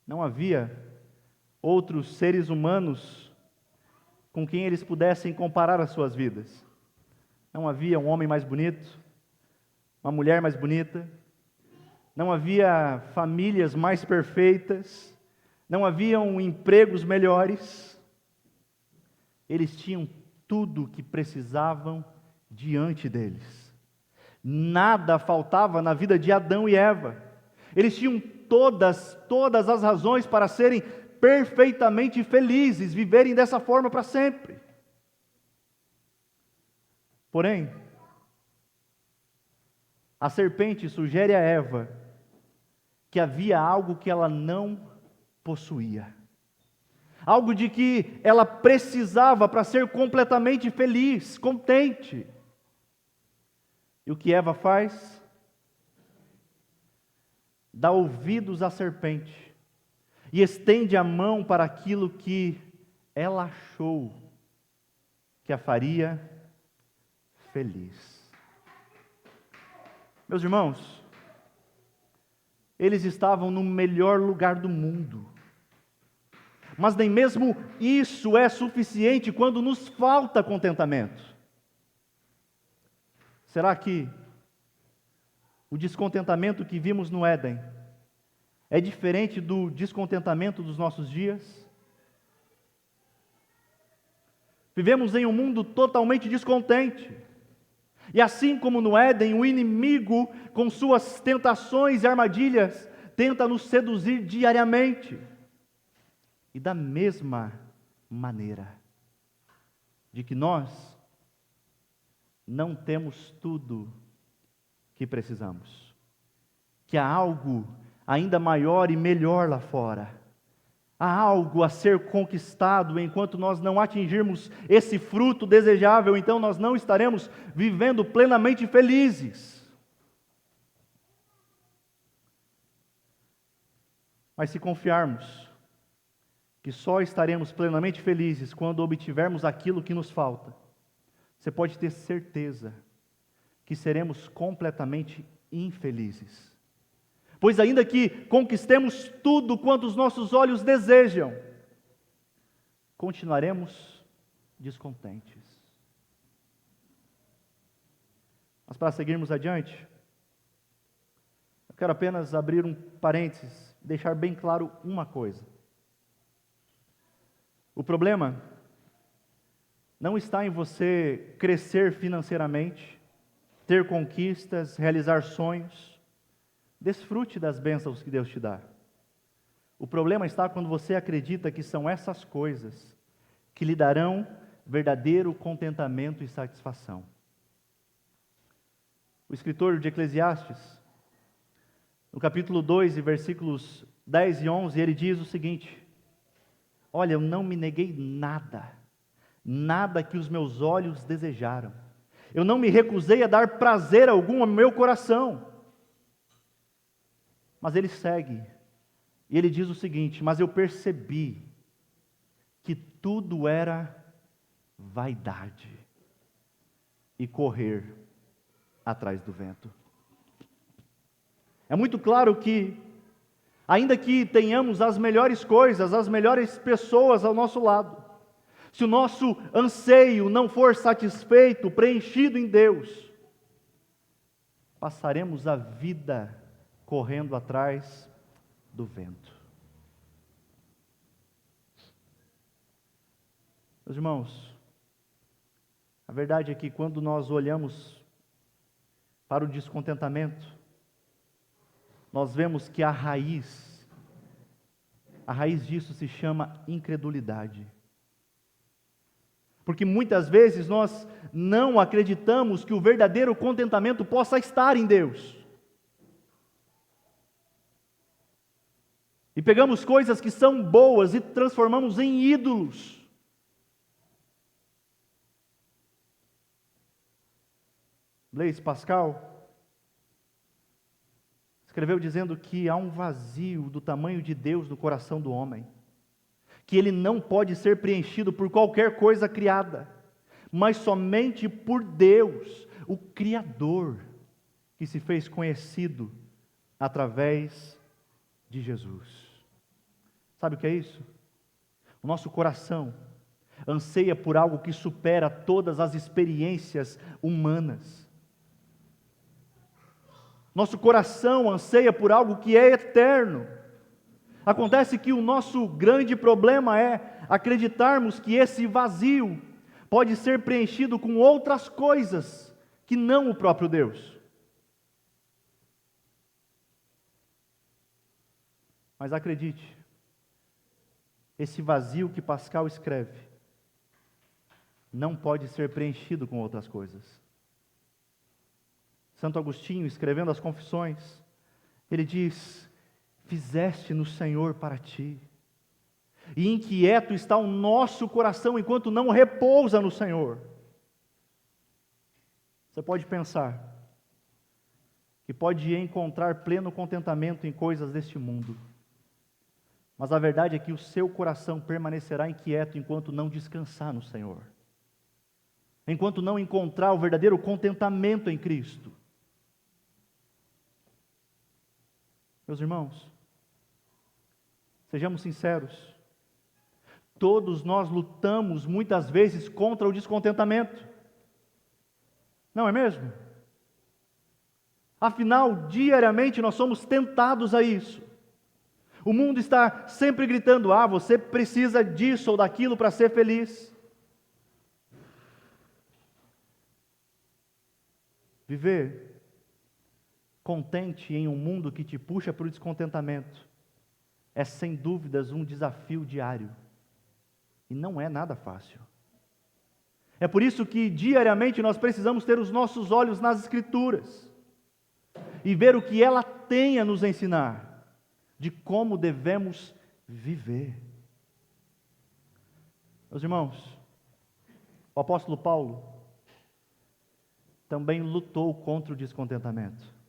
Não havia outros seres humanos com quem eles pudessem comparar as suas vidas. Não havia um homem mais bonito, uma mulher mais bonita, não havia famílias mais perfeitas, não haviam empregos melhores. Eles tinham tudo o que precisavam diante deles. Nada faltava na vida de Adão e Eva. Eles tinham todas as razões para serem perfeitamente felizes, viverem dessa forma para sempre. Porém, a serpente sugere a Eva que havia algo que ela não possuía. Algo de que ela precisava para ser completamente feliz, contente. E o que Eva faz? Dá ouvidos à serpente e estende a mão para aquilo que ela achou que a faria feliz. Meus irmãos, eles estavam no melhor lugar do mundo, mas nem mesmo isso é suficiente quando nos falta contentamento. Será que o descontentamento que vimos no Éden é diferente do descontentamento dos nossos dias? Vivemos em um mundo totalmente descontente. E assim como no Éden, o inimigo, com suas tentações e armadilhas, tenta nos seduzir diariamente. E da mesma maneira, de que nós não temos tudo que precisamos, que há algo ainda maior e melhor lá fora, há algo a ser conquistado. Enquanto nós não atingirmos esse fruto desejável, então nós não estaremos vivendo plenamente felizes. Mas se confiarmos que só estaremos plenamente felizes quando obtivermos aquilo que nos falta, você pode ter certeza que seremos completamente infelizes. Pois ainda que conquistemos tudo quanto os nossos olhos desejam, continuaremos descontentes. Mas para seguirmos adiante, eu quero apenas abrir um parênteses, deixar bem claro uma coisa. O problema não está em você crescer financeiramente, ter conquistas, realizar sonhos. Desfrute das bênçãos que Deus te dá. O problema está quando você acredita que são essas coisas que lhe darão verdadeiro contentamento e satisfação. O escritor de Eclesiastes, no capítulo 2, versículos 10 e 11, ele diz o seguinte: olha, eu não me neguei nada, nada que os meus olhos desejaram. Eu não me recusei a dar prazer algum ao meu coração. Mas ele segue, e ele diz o seguinte: mas eu percebi que tudo era vaidade e correr atrás do vento. É muito claro que, ainda que tenhamos as melhores coisas, as melhores pessoas ao nosso lado, se o nosso anseio não for satisfeito, preenchido em Deus, passaremos a vida correndo atrás do vento. Meus irmãos, a verdade é que quando nós olhamos para o descontentamento, nós vemos que a raiz disso se chama incredulidade. Porque muitas vezes nós não acreditamos que o verdadeiro contentamento possa estar em Deus. E pegamos coisas que são boas e transformamos em ídolos. Blaise Pascal escreveu dizendo que há um vazio do tamanho de Deus no coração do homem, que ele não pode ser preenchido por qualquer coisa criada, mas somente por Deus, o Criador, que se fez conhecido através de Jesus. Sabe o que é isso? O nosso coração anseia por algo que supera todas as experiências humanas. Nosso coração anseia por algo que é eterno. Acontece que o nosso grande problema é acreditarmos que esse vazio pode ser preenchido com outras coisas que não o próprio Deus. Mas acredite, esse vazio que Pascal escreve não pode ser preenchido com outras coisas. Santo Agostinho, escrevendo as Confissões, ele diz: fizeste no Senhor para ti, e inquieto está o nosso coração enquanto não repousa no Senhor. Você pode pensar que pode encontrar pleno contentamento em coisas deste mundo, mas a verdade é que o seu coração permanecerá inquieto enquanto não descansar no Senhor, enquanto não encontrar o verdadeiro contentamento em Cristo. Meus irmãos, sejamos sinceros, todos nós lutamos muitas vezes contra o descontentamento, não é mesmo? Afinal, diariamente nós somos tentados a isso. O mundo está sempre gritando: ah, você precisa disso ou daquilo para ser feliz. Viver contente em um mundo que te puxa para o descontentamento é sem dúvidas um desafio diário, e não é nada fácil. É por isso que diariamente nós precisamos ter os nossos olhos nas Escrituras e ver o que ela tem a nos ensinar de como devemos viver. Meus irmãos, o apóstolo Paulo também lutou contra o descontentamento,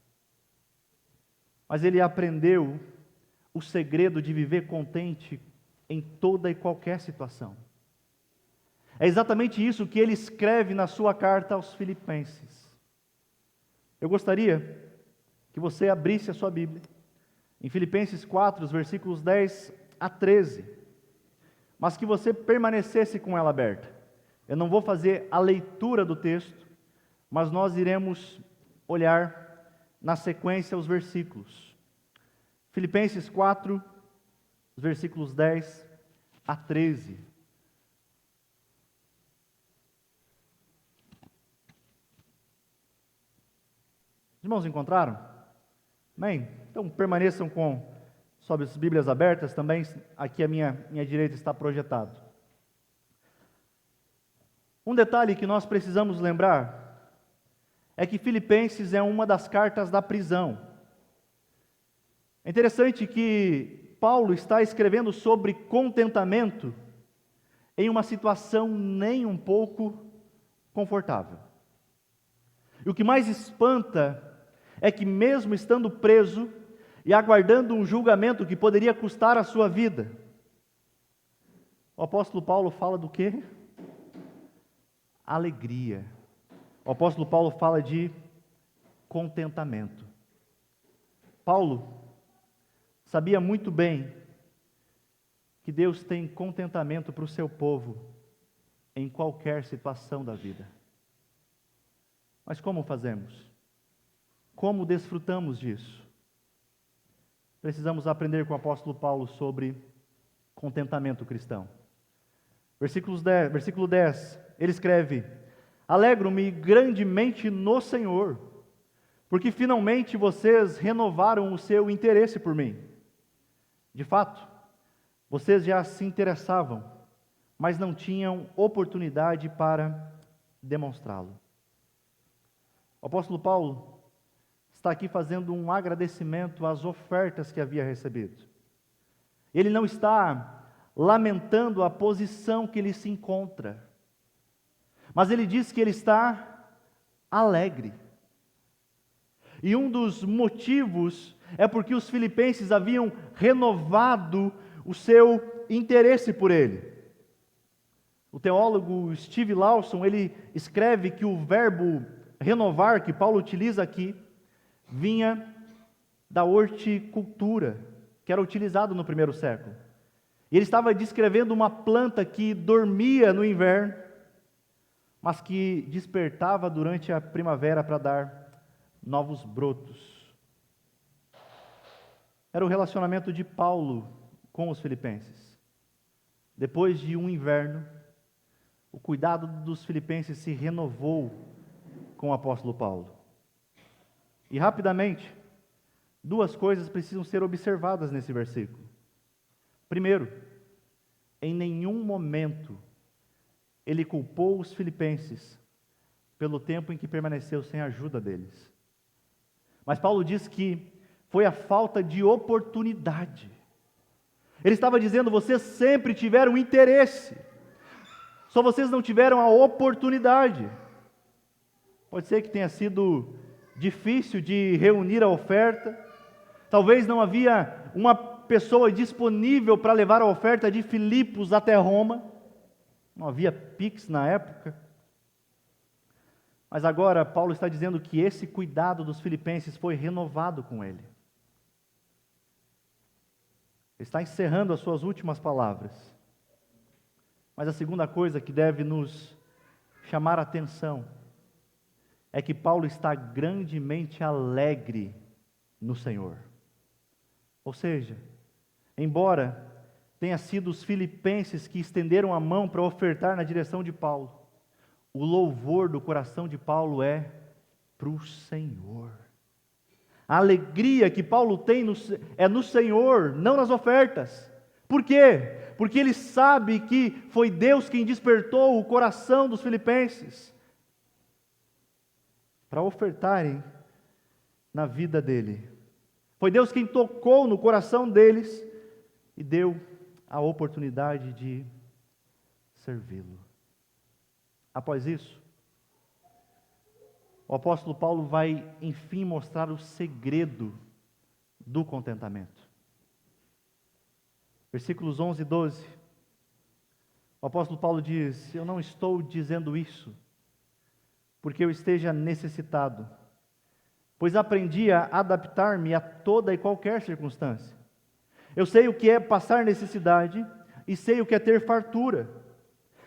mas ele aprendeu o segredo de viver contente em toda e qualquer situação. É exatamente isso que ele escreve na sua carta aos Filipenses. Eu gostaria que você abrisse a sua Bíblia em Filipenses 4, os versículos 10 a 13, mas que você permanecesse com ela aberta. Eu não vou fazer a leitura do texto, mas nós iremos olhar na sequência os versículos. Filipenses 4, os versículos 10 a 13. Os irmãos encontraram? Amém? Então permaneçam com suas Bíblias abertas, também aqui à minha direita está projetado. Um detalhe que nós precisamos lembrar é que Filipenses é uma das cartas da prisão. É interessante que Paulo está escrevendo sobre contentamento em uma situação nem um pouco confortável. E o que mais espanta é que mesmo estando preso e aguardando um julgamento que poderia custar a sua vida, o apóstolo Paulo fala do quê? Alegria. O apóstolo Paulo fala de contentamento. Paulo sabia muito bem que Deus tem contentamento para o seu povo em qualquer situação da vida. Mas como fazemos? Como desfrutamos disso? Precisamos aprender com o apóstolo Paulo sobre contentamento cristão. Versículo 10, ele escreve: alegro-me grandemente no Senhor, porque finalmente vocês renovaram o seu interesse por mim. De fato, vocês já se interessavam, mas não tinham oportunidade para demonstrá-lo. O apóstolo Paulo está aqui fazendo um agradecimento às ofertas que havia recebido. Ele não está lamentando a posição que ele se encontra, mas ele diz que ele está alegre. E um dos motivos é porque os filipenses haviam renovado o seu interesse por ele. O teólogo Steve Lawson, ele escreve que o verbo renovar, que Paulo utiliza aqui, vinha da horticultura, que era utilizado no primeiro século. E ele estava descrevendo uma planta que dormia no inverno, mas que despertava durante a primavera para dar novos brotos. Era o relacionamento de Paulo com os filipenses. Depois de um inverno, o cuidado dos filipenses se renovou com o apóstolo Paulo. E rapidamente, duas coisas precisam ser observadas nesse versículo. Primeiro, em nenhum momento ele culpou os filipenses pelo tempo em que permaneceu sem a ajuda deles. Mas Paulo diz que foi a falta de oportunidade. Ele estava dizendo: vocês sempre tiveram interesse, só vocês não tiveram a oportunidade. Pode ser que tenha sido difícil de reunir a oferta, talvez não havia uma pessoa disponível para levar a oferta de Filipos até Roma, não havia Pix na época. Mas agora Paulo está dizendo que esse cuidado dos filipenses foi renovado com ele. Ele está encerrando as suas últimas palavras. Mas a segunda coisa que deve nos chamar a atenção é que Paulo está grandemente alegre no Senhor. Ou seja, embora tenha sido os filipenses que estenderam a mão para ofertar na direção de Paulo, o louvor do coração de Paulo é para o Senhor. A alegria que Paulo tem é no Senhor, não nas ofertas. Por quê? Porque ele sabe que foi Deus quem despertou o coração dos filipenses para ofertarem na vida dele. Foi Deus quem tocou no coração deles e deu a oportunidade de servi-lo. Após isso, o apóstolo Paulo vai, enfim, mostrar o segredo do contentamento. Versículos 11 e 12. O apóstolo Paulo diz: eu não estou dizendo isso porque eu esteja necessitado, pois aprendi a adaptar-me a toda e qualquer circunstância. Eu sei o que é passar necessidade e sei o que é ter fartura.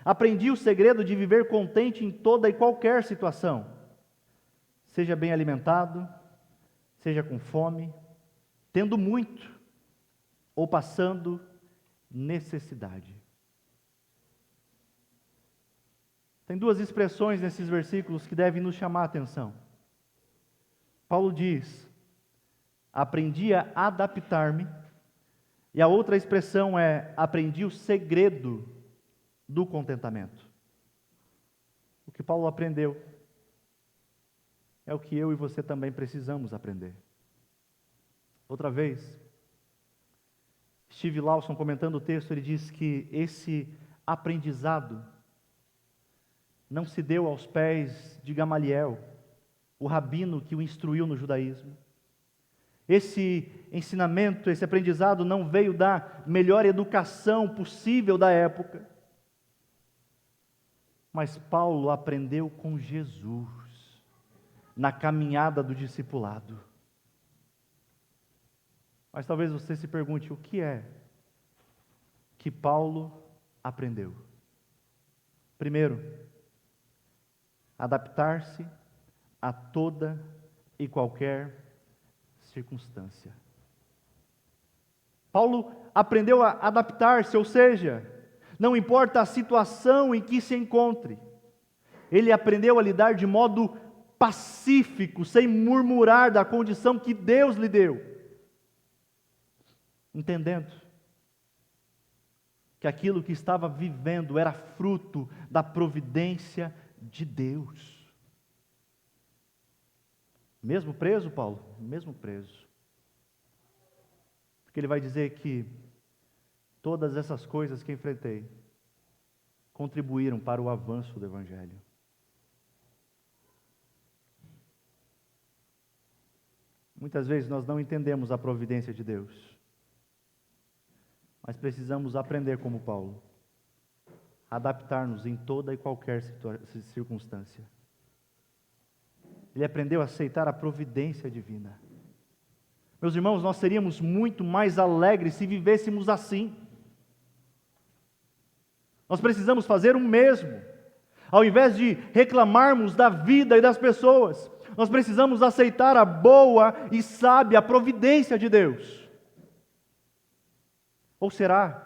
Aprendi o segredo de viver contente em toda e qualquer situação, seja bem alimentado, seja com fome, tendo muito ou passando necessidade. Tem duas expressões nesses versículos que devem nos chamar a atenção. Paulo diz: aprendi a adaptar-me, e a outra expressão é: aprendi o segredo do contentamento. O que Paulo aprendeu é o que eu e você também precisamos aprender. Outra vez, Steve Lawson, comentando o texto, ele diz que esse aprendizado não se deu aos pés de Gamaliel, o rabino que o instruiu no judaísmo. Esse ensinamento, esse aprendizado não veio da melhor educação possível da época, mas Paulo aprendeu com Jesus, na caminhada do discipulado. Mas talvez você se pergunte: o que é que Paulo aprendeu? Primeiro, adaptar-se a toda e qualquer circunstância. Paulo aprendeu a adaptar-se, ou seja, não importa a situação em que se encontre, ele aprendeu a lidar de modo pacífico, sem murmurar da condição que Deus lhe deu, entendendo que aquilo que estava vivendo era fruto da providência de Deus. Mesmo preso, Paulo? Mesmo preso. Porque ele vai dizer que todas essas coisas que enfrentei contribuíram para o avanço do Evangelho. Muitas vezes nós não entendemos a providência de Deus, mas precisamos aprender como Paulo, adaptar-nos em toda e qualquer circunstância. Ele aprendeu a aceitar a providência divina. Meus irmãos, nós seríamos muito mais alegres se vivêssemos assim. Nós precisamos fazer o mesmo. Ao invés de reclamarmos da vida e das pessoas, nós precisamos aceitar a boa e sábia providência de Deus. Ou será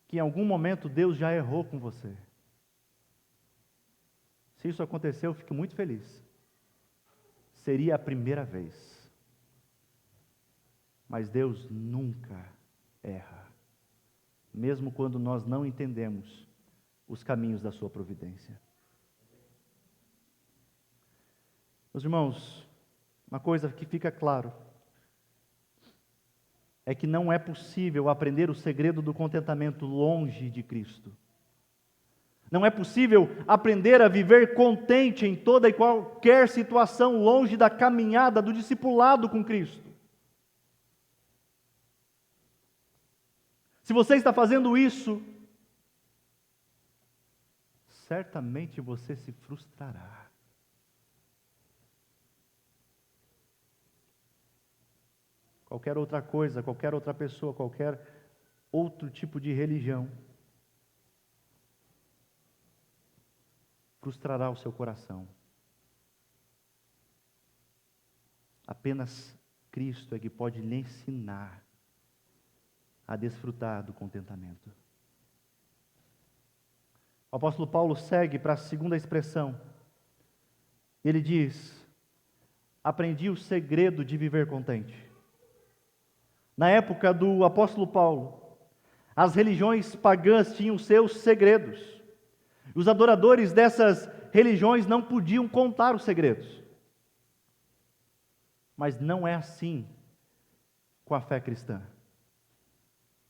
que em algum momento Deus já errou com você? Se isso aconteceu, eu fico muito feliz. Seria a primeira vez. Mas Deus nunca erra, mesmo quando nós não entendemos os caminhos da sua providência. Meus irmãos, uma coisa que fica claro é que não é possível aprender o segredo do contentamento longe de Cristo. Não é possível aprender a viver contente em toda e qualquer situação longe da caminhada do discipulado com Cristo. Se você está fazendo isso, certamente você se frustrará. Qualquer outra coisa, qualquer outra pessoa, qualquer outro tipo de religião frustrará o seu coração. Apenas Cristo é que pode lhe ensinar a desfrutar do contentamento. O apóstolo Paulo segue para a segunda expressão. Ele diz: aprendi o segredo de viver contente. Na época do apóstolo Paulo, as religiões pagãs tinham seus segredos. Os adoradores dessas religiões não podiam contar os segredos. Mas não é assim com a fé cristã.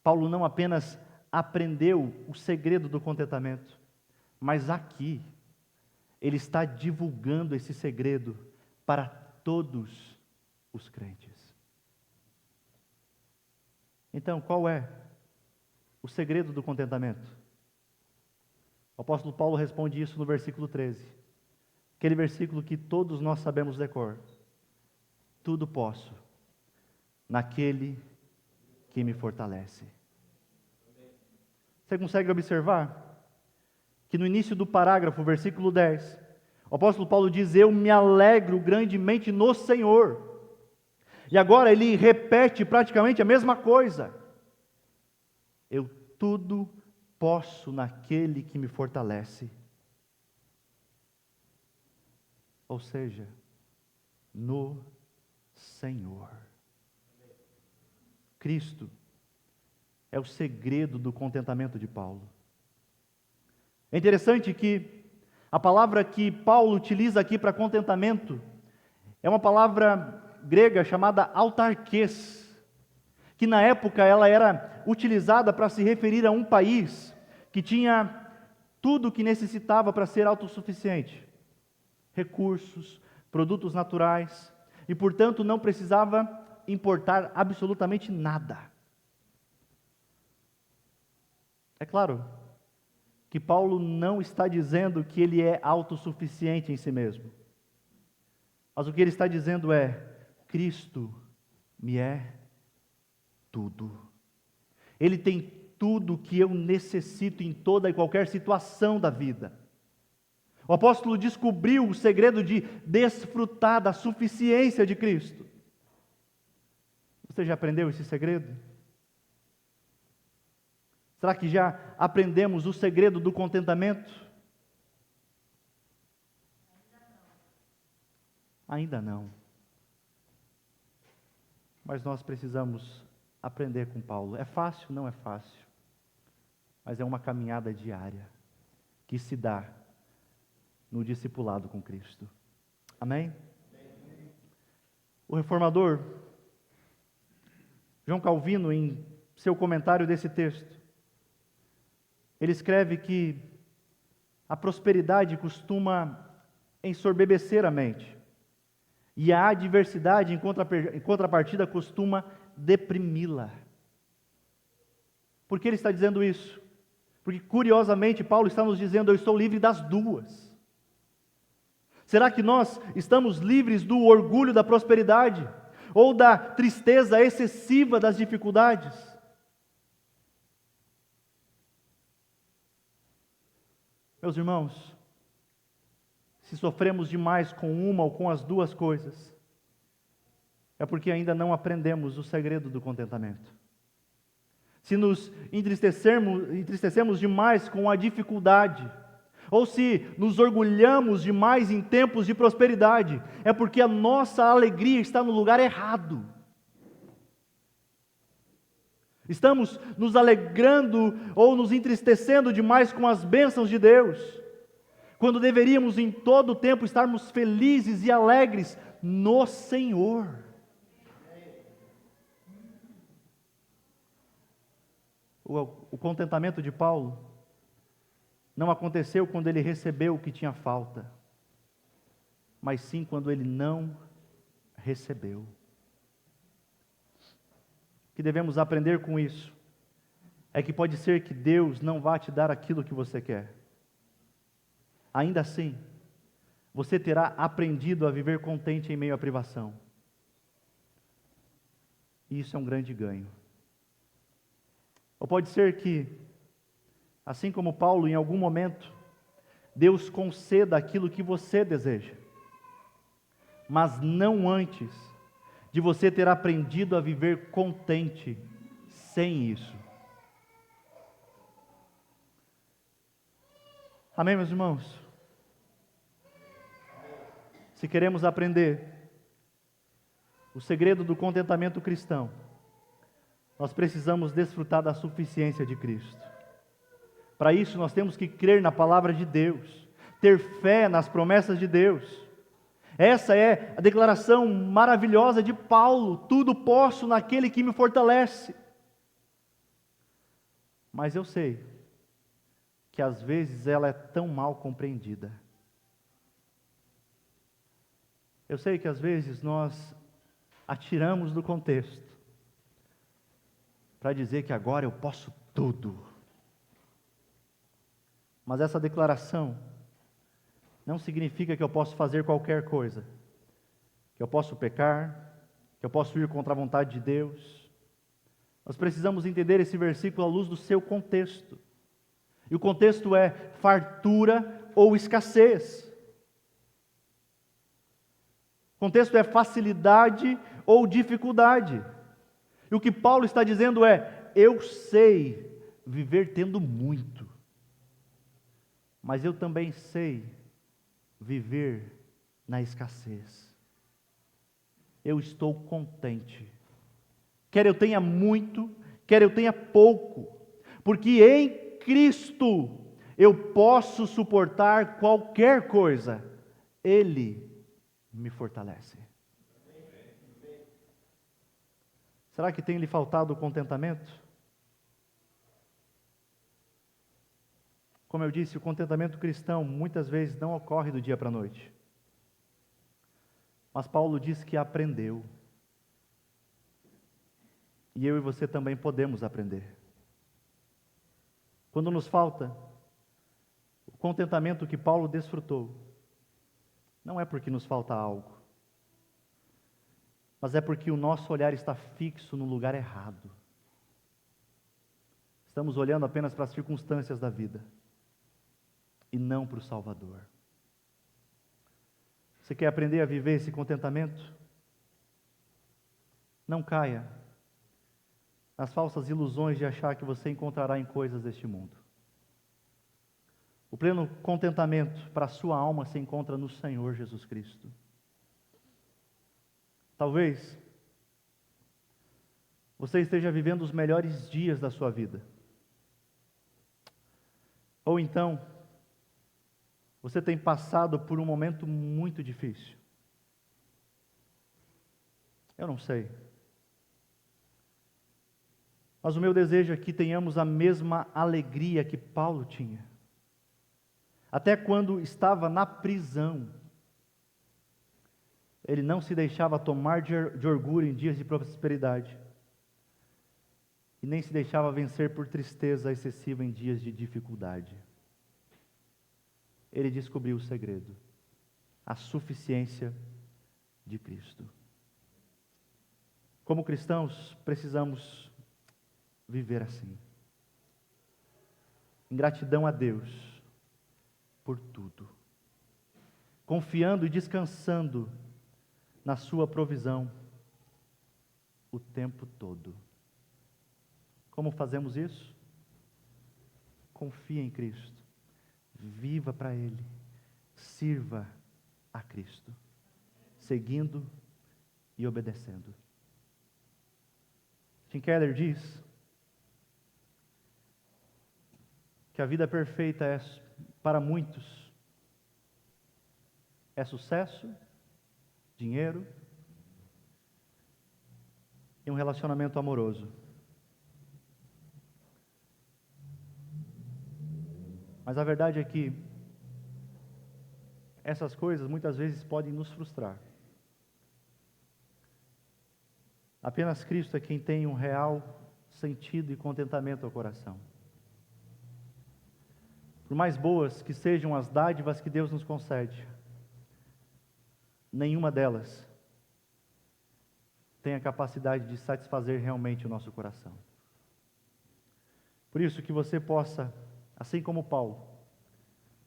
Paulo não apenas aprendeu o segredo do contentamento, mas aqui ele está divulgando esse segredo para todos os crentes. Então, qual é o segredo do contentamento? O apóstolo Paulo responde isso no versículo 13. Aquele versículo que todos nós sabemos decor. Tudo posso naquele que me fortalece. Você consegue observar que no início do parágrafo, versículo 10, o apóstolo Paulo diz: eu me alegro grandemente no Senhor. E agora ele repete praticamente a mesma coisa. Eu tudo posso naquele que me fortalece. Ou seja, no Senhor. Cristo é o segredo do contentamento de Paulo. É interessante que a palavra que Paulo utiliza aqui para contentamento é uma palavra grega chamada autarquês, que na época ela era utilizada para se referir a um país que tinha tudo o que necessitava para ser autossuficiente. Recursos, produtos naturais, e portanto não precisava importar absolutamente nada. É claro que Paulo não está dizendo que ele é autossuficiente em si mesmo, mas o que ele está dizendo é: Cristo me é tudo. Ele tem tudo o que eu necessito em toda e qualquer situação da vida. O apóstolo descobriu o segredo de desfrutar da suficiência de Cristo. Você já aprendeu esse segredo? Será que já aprendemos o segredo do contentamento? Ainda não. Mas nós precisamos aprender com Paulo. É fácil? Não é fácil. Mas é uma caminhada diária que se dá no discipulado com Cristo. Amém? O reformador João Calvino, em seu comentário desse texto, ele escreve que a prosperidade costuma ensorbebecer a mente, e a adversidade, em contrapartida, costuma deprimi-la. Por que ele está dizendo isso? Porque, curiosamente, Paulo está nos dizendo: eu estou livre das duas. Será que nós estamos livres do orgulho da prosperidade ou da tristeza excessiva das dificuldades? Meus irmãos, se sofremos demais com uma ou com as duas coisas, é porque ainda não aprendemos o segredo do contentamento. Se nos entristecemos demais com a dificuldade, ou se nos orgulhamos demais em tempos de prosperidade, é porque a nossa alegria está no lugar errado. Estamos nos alegrando ou nos entristecendo demais com as bênçãos de Deus, quando deveríamos em todo o tempo estarmos felizes e alegres no Senhor. O contentamento de Paulo não aconteceu quando ele recebeu o que tinha falta, mas sim quando ele não recebeu. O que devemos aprender com isso é que pode ser que Deus não vá te dar aquilo que você quer. Ainda assim, você terá aprendido a viver contente em meio à privação. E isso é um grande ganho. Ou pode ser que, assim como Paulo, em algum momento, Deus conceda aquilo que você deseja, mas não antes de você ter aprendido a viver contente sem isso. Amém, meus irmãos? Se queremos aprender o segredo do contentamento cristão, nós precisamos desfrutar da suficiência de Cristo. Para isso, nós temos que crer na palavra de Deus, ter fé nas promessas de Deus. Essa é a declaração maravilhosa de Paulo: tudo posso naquele que me fortalece. Mas eu sei que às vezes ela é tão mal compreendida. Eu sei que às vezes nós a tiramos do contexto para dizer que agora eu posso tudo. Mas essa declaração não significa que eu posso fazer qualquer coisa, que eu posso pecar, que eu posso ir contra a vontade de Deus. Nós precisamos entender esse versículo à luz do seu contexto. E o contexto é fartura ou escassez. O contexto é facilidade ou dificuldade. E o que Paulo está dizendo é: eu sei viver tendo muito, mas eu também sei viver na escassez. Eu estou contente. Quer eu tenha muito, quer eu tenha pouco, porque em Cristo eu posso suportar qualquer coisa. Ele me fortalece. Será que tem lhe faltado o contentamento? Como eu disse, o contentamento cristão muitas vezes não ocorre do dia para a noite. Mas Paulo diz que aprendeu. E eu e você também podemos aprender. Quando nos falta o contentamento que Paulo desfrutou, não é porque nos falta algo, mas é porque o nosso olhar está fixo no lugar errado. Estamos olhando apenas para as circunstâncias da vida e não para o Salvador. Você quer aprender a viver esse contentamento? Não caia nas falsas ilusões de achar que você encontrará em coisas deste mundo. O pleno contentamento para a sua alma se encontra no Senhor Jesus Cristo. Talvez você esteja vivendo os melhores dias da sua vida. Ou então, você tem passado por um momento muito difícil. Eu não sei. Mas o meu desejo é que tenhamos a mesma alegria que Paulo tinha. Até quando estava na prisão, ele não se deixava tomar de orgulho em dias de prosperidade. E nem se deixava vencer por tristeza excessiva em dias de dificuldade. Ele descobriu o segredo: a suficiência de Cristo. Como cristãos, precisamos viver assim, em gratidão a Deus por tudo, confiando e descansando na sua provisão o tempo todo. Como fazemos isso? Confie em Cristo, viva para Ele, sirva a Cristo, seguindo e obedecendo. Tim Keller diz que a vida perfeita é, para muitos, é sucesso, dinheiro e um relacionamento amoroso. Mas a verdade é que essas coisas muitas vezes podem nos frustrar. Apenas Cristo é quem tem um real sentido e contentamento ao coração. Por mais boas que sejam as dádivas que Deus nos concede, nenhuma delas tem a capacidade de satisfazer realmente o nosso coração. Por isso que você possa, assim como Paulo,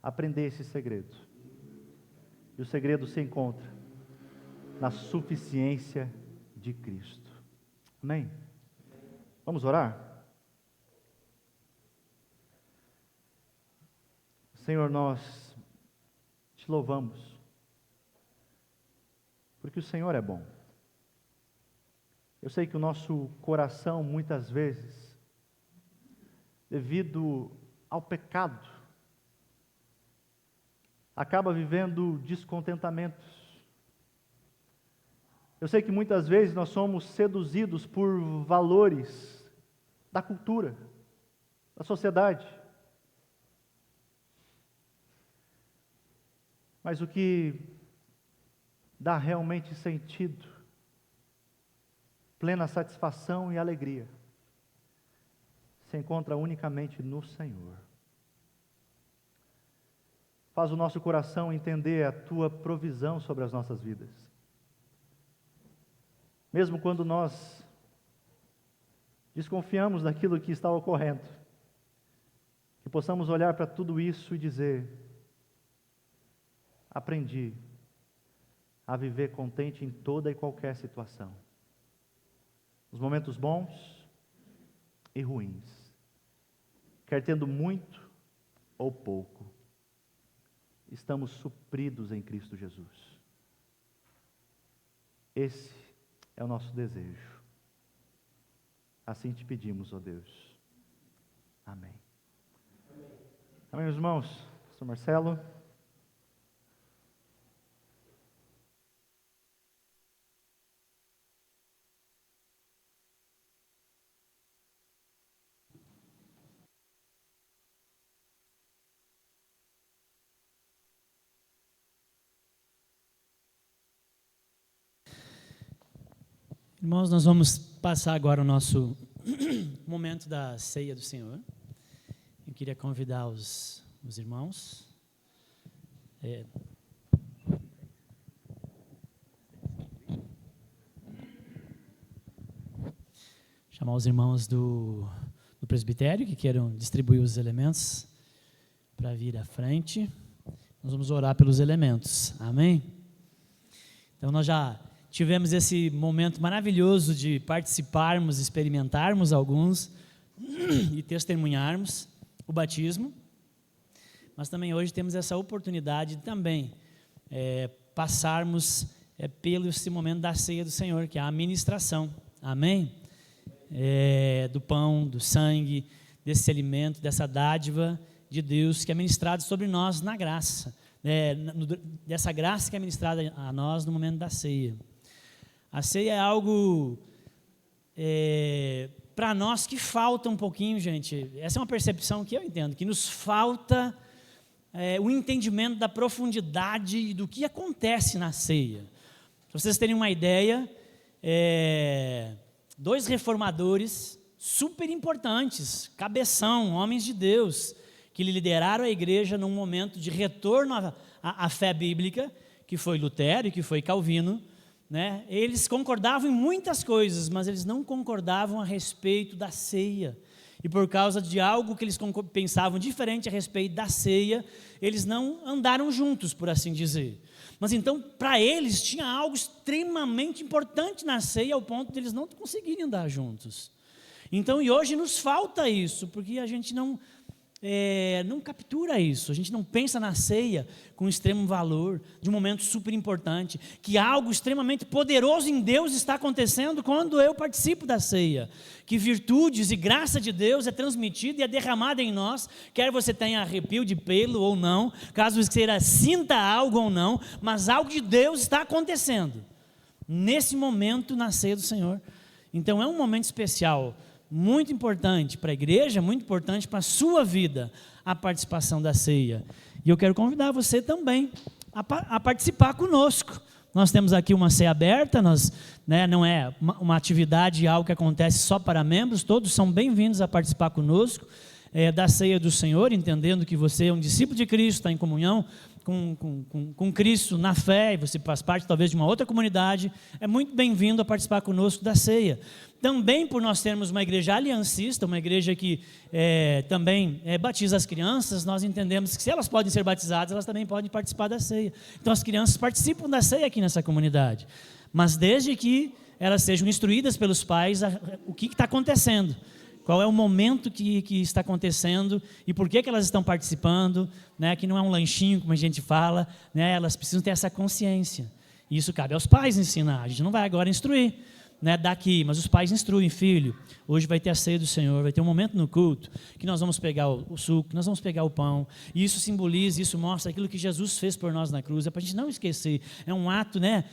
aprender esse segredo. E o segredo se encontra na suficiência de Cristo. Amém? Vamos orar? Senhor, nós te louvamos, porque o Senhor é bom. Eu sei que o nosso coração, muitas vezes, devido ao pecado, acaba vivendo descontentamentos. Eu sei que muitas vezes nós somos seduzidos por valores da cultura, da sociedade. Mas o que dá realmente sentido, plena satisfação e alegria, se encontra unicamente no Senhor. Faz o nosso coração entender a Tua provisão sobre as nossas vidas. Mesmo quando nós desconfiamos daquilo que está ocorrendo, que possamos olhar para tudo isso e dizer: aprendi a viver contente em toda e qualquer situação, nos momentos bons e ruins, quer tendo muito ou pouco, estamos supridos em Cristo Jesus. Esse é o nosso desejo. Assim te pedimos, ó Deus. Amém. Amém, meus irmãos. Pastor Marcelo.
Irmãos, nós vamos passar agora o nosso momento da ceia do Senhor. Eu queria convidar os irmãos. Chamar os irmãos do presbitério que queiram distribuir os elementos para vir à frente. Nós vamos orar pelos elementos. Amém? Então nós já tivemos esse momento maravilhoso de participarmos, experimentarmos alguns e testemunharmos o batismo, mas também hoje temos essa oportunidade de também passarmos pelo esse momento da ceia do Senhor, que é a ministração, amém? Do pão, do sangue, desse alimento, dessa dádiva de Deus que é ministrado sobre nós na graça, dessa graça que é ministrada a nós no momento da ceia. A ceia é algo para nós que falta um pouquinho, gente. Essa é uma percepção que eu entendo, que nos falta o entendimento da profundidade do que acontece na ceia. Para vocês terem uma ideia, 2 reformadores super importantes, cabeção, homens de Deus, que lideraram a igreja num momento de retorno à fé bíblica, que foi Lutero e que foi Calvino, né? Eles concordavam em muitas coisas, mas eles não concordavam a respeito da ceia. E por causa de algo que eles pensavam diferente a respeito da ceia, eles não andaram juntos, por assim dizer. Mas então, para eles, tinha algo extremamente importante na ceia, ao ponto de eles não conseguirem andar juntos. Então, e hoje nos falta isso, porque a gente não captura isso, a gente não pensa na ceia com extremo valor, de um momento super importante, que algo extremamente poderoso em Deus está acontecendo quando eu participo da ceia, que virtudes e graça de Deus é transmitida e é derramada em nós, quer você tenha arrepio de pelo ou não, caso você sinta algo ou não, mas algo de Deus está acontecendo, nesse momento na ceia do Senhor. Então é um momento especial, muito importante para a igreja, muito importante para a sua vida, a participação da ceia. E eu quero convidar você também a participar conosco. Nós temos aqui uma ceia aberta, não é uma atividade, algo que acontece só para membros, todos são bem-vindos a participar conosco da ceia do Senhor, entendendo que você é um discípulo de Cristo, está em comunhão com Cristo na fé, e você faz parte talvez de uma outra comunidade, é muito bem-vindo a participar conosco da ceia. Também por nós termos uma igreja aliancista, uma igreja que também batiza as crianças, nós entendemos que se elas podem ser batizadas, elas também podem participar da ceia. Então as crianças participam da ceia aqui nessa comunidade, mas desde que elas sejam instruídas pelos pais o que está acontecendo, qual é o momento que está acontecendo e por que elas estão participando, né? Que não é um lanchinho, como a gente fala, né? Elas precisam ter essa consciência. E isso cabe aos pais ensinar. A gente não vai agora instruir, né, daqui, mas os pais instruem: filho, hoje vai ter a ceia do Senhor, vai ter um momento no culto que nós vamos pegar o suco, nós vamos pegar o pão, e isso simboliza, isso mostra aquilo que Jesus fez por nós na cruz. É para a gente não esquecer, é um ato, né,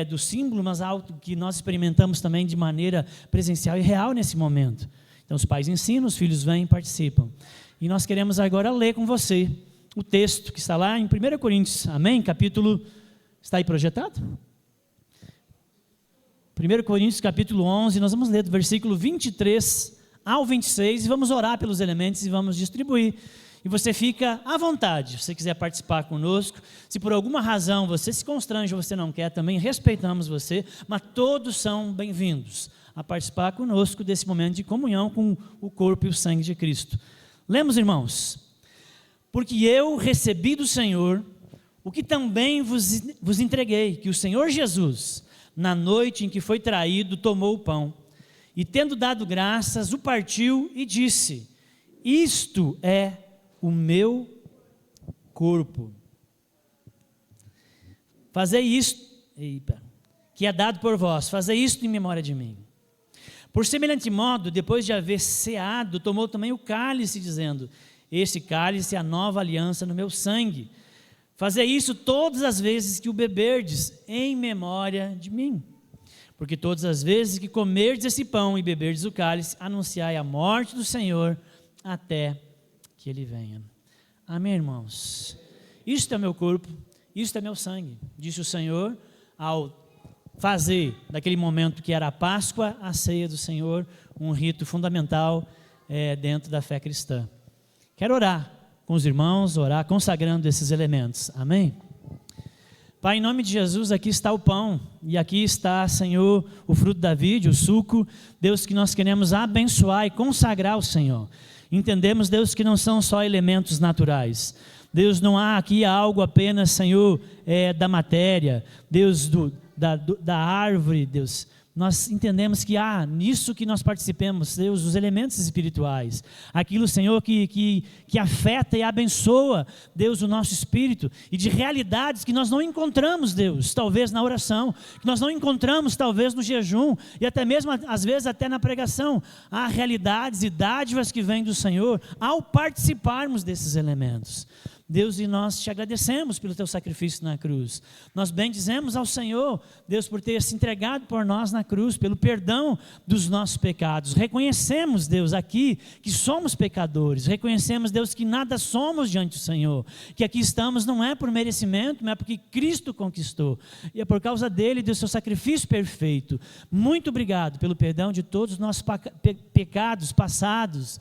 do símbolo, mas algo que nós experimentamos também de maneira presencial e real nesse momento. Então os pais ensinam, os filhos vêm e participam. E nós queremos agora ler com você o texto que está lá em 1 Coríntios, amém? Capítulo, está aí projetado? 1 Coríntios capítulo 11, nós vamos ler do versículo 23 ao 26 e vamos orar pelos elementos e vamos distribuir. E você fica à vontade, se você quiser participar conosco. Se por alguma razão você se constrange ou você não quer, também respeitamos você, mas todos são bem-vindos a participar conosco desse momento de comunhão com o corpo e o sangue de Cristo. Lemos, irmãos: porque eu recebi do Senhor o que também vos entreguei, que o Senhor Jesus, na noite em que foi traído, tomou o pão, e tendo dado graças, o partiu e disse: isto é o meu corpo. Fazei isto, que é dado por vós, fazei isto em memória de mim. Por semelhante modo, depois de haver ceado, tomou também o cálice, dizendo: este cálice é a nova aliança no meu sangue. Fazei isso todas as vezes que o beberdes, em memória de mim. Porque todas as vezes que comerdes esse pão e beberdes o cálice, anunciai a morte do Senhor até que Ele venha. Amém, irmãos? Isto é meu corpo, isto é meu sangue, disse o Senhor ao fazer daquele momento que era a Páscoa, a ceia do Senhor, um rito fundamental dentro da fé cristã. Quero orar com os irmãos, orar consagrando esses elementos. Amém? Pai, em nome de Jesus, aqui está o pão, e aqui está, Senhor, o fruto da vide, o suco. Deus, que nós queremos abençoar e consagrar ao Senhor. Entendemos, Deus, que não são só elementos naturais. Deus, não há aqui algo apenas, Senhor, da matéria. Deus, da árvore, Deus. Nós entendemos que há nisso que nós participemos, Deus, os elementos espirituais. Aquilo, Senhor, que afeta e abençoa, Deus, o nosso espírito. E de realidades que nós não encontramos, Deus, talvez na oração. Que nós não encontramos, talvez, no jejum. E até mesmo, às vezes, até na pregação. Há realidades e dádivas que vêm do Senhor ao participarmos desses elementos. Deus, e nós te agradecemos pelo teu sacrifício na cruz. Nós bendizemos ao Senhor, Deus, por ter se entregado por nós na cruz, pelo perdão dos nossos pecados. Reconhecemos, Deus, aqui que somos pecadores. Reconhecemos, Deus, que nada somos diante do Senhor. Que aqui estamos não é por merecimento, mas é porque Cristo conquistou. E é por causa dele, do seu sacrifício perfeito. Muito obrigado pelo perdão de todos os nossos pecados passados,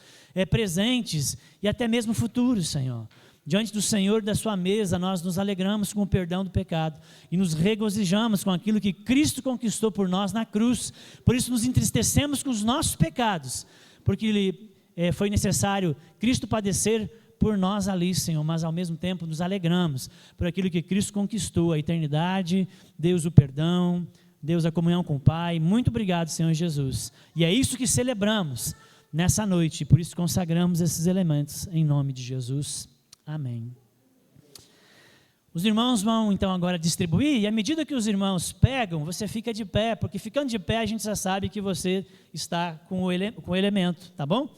presentes e até mesmo futuros, Senhor. Diante do Senhor, da sua mesa, nós nos alegramos com o perdão do pecado e nos regozijamos com aquilo que Cristo conquistou por nós na cruz. Por isso nos entristecemos com os nossos pecados, porque foi necessário Cristo padecer por nós ali, Senhor, mas ao mesmo tempo nos alegramos por aquilo que Cristo conquistou, a eternidade, Deus, o perdão, Deus, a comunhão com o Pai. Muito obrigado, Senhor Jesus. E é isso que celebramos nessa noite, por isso consagramos esses elementos em nome de Jesus. Amém. Os irmãos vão então agora distribuir, e à medida que os irmãos pegam, você fica de pé, porque ficando de pé a gente já sabe que você está com o elemento, tá bom?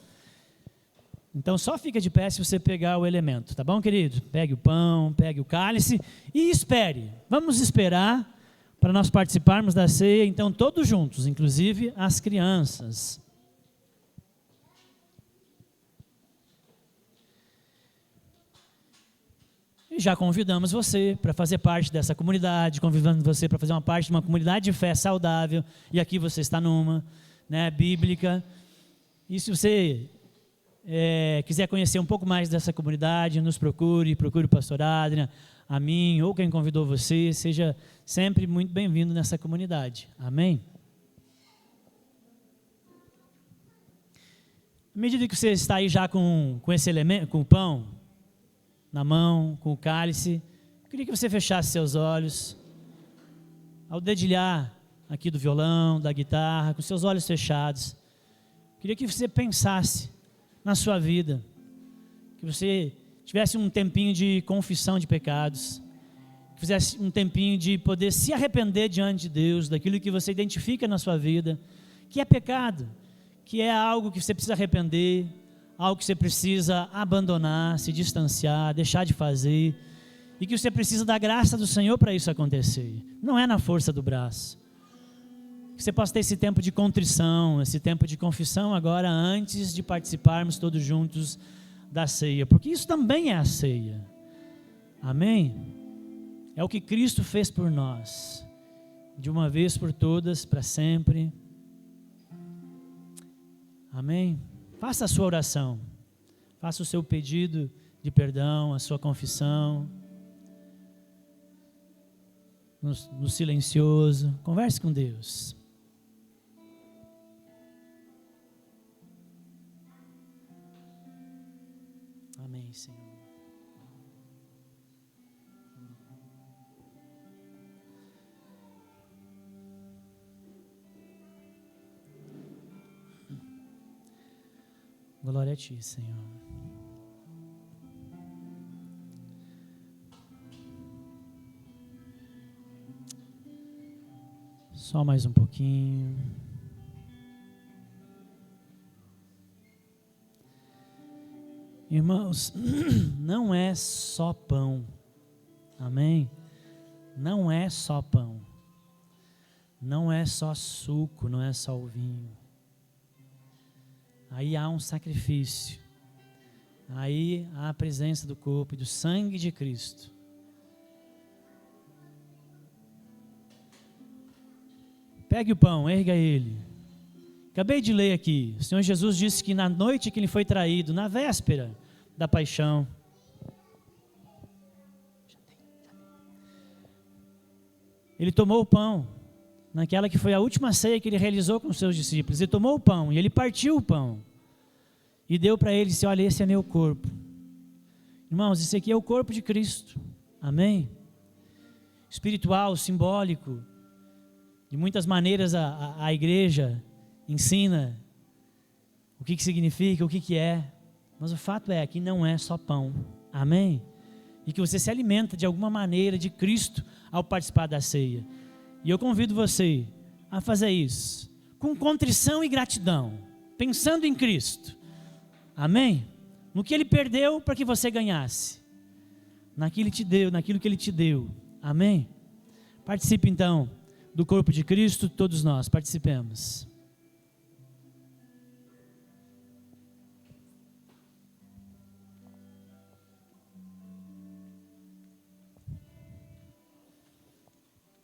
Então só fica de pé se você pegar o elemento, tá bom, querido? Pegue o pão, pegue o cálice e espere. Vamos esperar para nós participarmos da ceia, então todos juntos, inclusive as crianças. E já convidamos você para fazer parte dessa comunidade, convidamos você para fazer uma parte de uma comunidade de fé saudável, e aqui você está numa, bíblica. E se você quiser conhecer um pouco mais dessa comunidade, nos procure o pastor Adrian, a mim, ou quem convidou você, seja sempre muito bem-vindo nessa comunidade. Amém? À medida que você está aí já com esse elemento, com o pão na mão, com o cálice, eu queria que você fechasse seus olhos, ao dedilhar aqui do violão, da guitarra, com seus olhos fechados. Eu queria que você pensasse na sua vida, que você tivesse um tempinho de confissão de pecados, que fizesse um tempinho de poder se arrepender diante de Deus, daquilo que você identifica na sua vida, que é pecado, que é algo que você precisa arrepender, algo que você precisa abandonar, se distanciar, deixar de fazer, e que você precisa da graça do Senhor para isso acontecer. Não é na força do braço. Que você possa ter esse tempo de contrição, esse tempo de confissão agora, antes de participarmos todos juntos da ceia, porque isso também é a ceia. Amém? É o que Cristo fez por nós, de uma vez por todas, para sempre. Amém? faça a sua oração, faça o seu pedido de perdão, a sua confissão, no silencioso, converse com Deus. Amém, Senhor. Glória a Ti, Senhor. Só mais um pouquinho. Irmãos, não é só pão, amém? Não é só pão, não é só suco, não é só o vinho. Aí há um sacrifício, aí há a presença do corpo e do sangue de Cristo. Pegue o pão, erga ele. Acabei de ler aqui, o Senhor Jesus disse que na noite que Ele foi traído, na véspera da paixão, Ele tomou o pão, naquela que foi a última ceia que Ele realizou com os seus discípulos. Ele tomou o pão e Ele partiu o pão e deu para eles, disse, olha, esse é meu corpo. Irmãos, esse aqui é o corpo de Cristo, amém? Espiritual, simbólico, de muitas maneiras a igreja ensina o que significa, o que é, mas o fato é que não é só pão, amém? E que você se alimenta de alguma maneira de Cristo ao participar da ceia. E eu convido você a fazer isso, com contrição e gratidão, pensando em Cristo, amém? No que Ele perdeu para que você ganhasse, naquilo que Ele te deu, amém? Participe então do corpo de Cristo, todos nós participemos.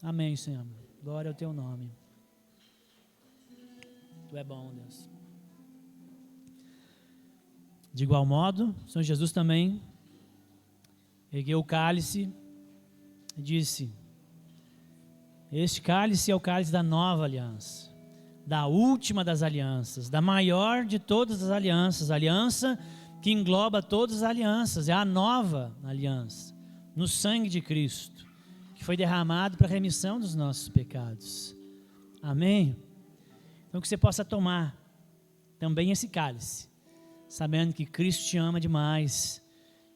Amém, Senhor. Glória ao Teu nome. Tu é bom, Deus. De igual modo, o Senhor Jesus também ergueu o cálice e disse: este cálice é o cálice da nova aliança, da última das alianças, da maior de todas as alianças, a aliança que engloba todas as alianças, é a nova aliança, no sangue de Cristo, que foi derramado para a remissão dos nossos pecados. Amém? Então que você possa tomar também esse cálice, sabendo que Cristo te ama demais,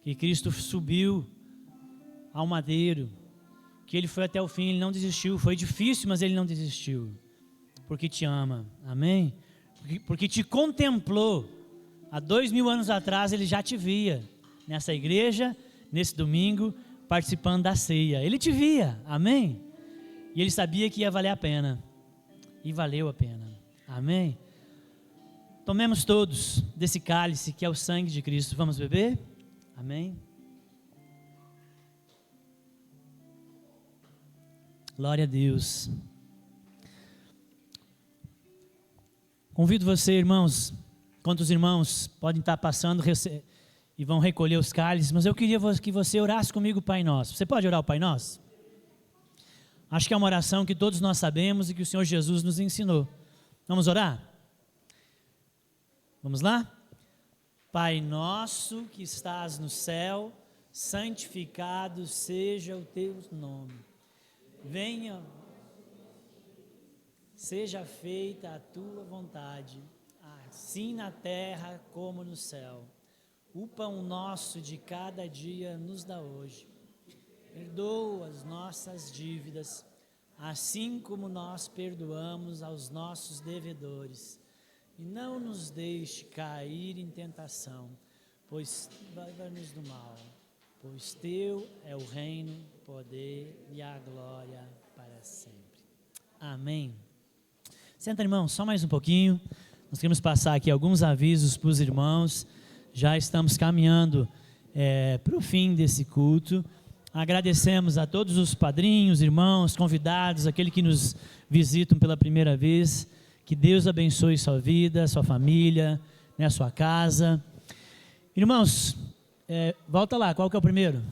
que Cristo subiu ao madeiro, que Ele foi até o fim, Ele não desistiu, foi difícil, mas Ele não desistiu, porque te ama, amém? Porque te contemplou, há 2000 anos atrás Ele já te via, nessa igreja, nesse domingo, participando da ceia, Ele te via, amém? E Ele sabia que ia valer a pena, e valeu a pena, amém? Tomemos todos desse cálice que é o sangue de Cristo, vamos beber? Amém? Glória a Deus. Convido você, irmãos, enquanto os irmãos podem estar passando e vão recolher os cálices, mas eu queria que você orasse comigo o Pai Nosso. Você pode orar o Pai Nosso? Acho que é uma oração que todos nós sabemos e que o Senhor Jesus nos ensinou. Vamos orar? Vamos lá? Pai nosso que estás no céu, santificado seja o teu nome. Venha, seja feita a tua vontade, assim na terra como no céu. O pão nosso de cada dia nos dá hoje. Perdoa as nossas dívidas, assim como nós perdoamos aos nossos devedores. E não nos deixe cair em tentação, pois livra-nos do mal. Pois teu é o reino, o poder e a glória para sempre. Amém. Senta, irmão, só mais um pouquinho. Nós queremos passar aqui alguns avisos para os irmãos. Já estamos caminhando para o fim desse culto. Agradecemos a todos os padrinhos, irmãos, convidados, aqueles que nos visitam pela primeira vez. Que Deus abençoe sua vida, sua família. né, a sua casa. Irmãos, volta lá, qual que é o primeiro?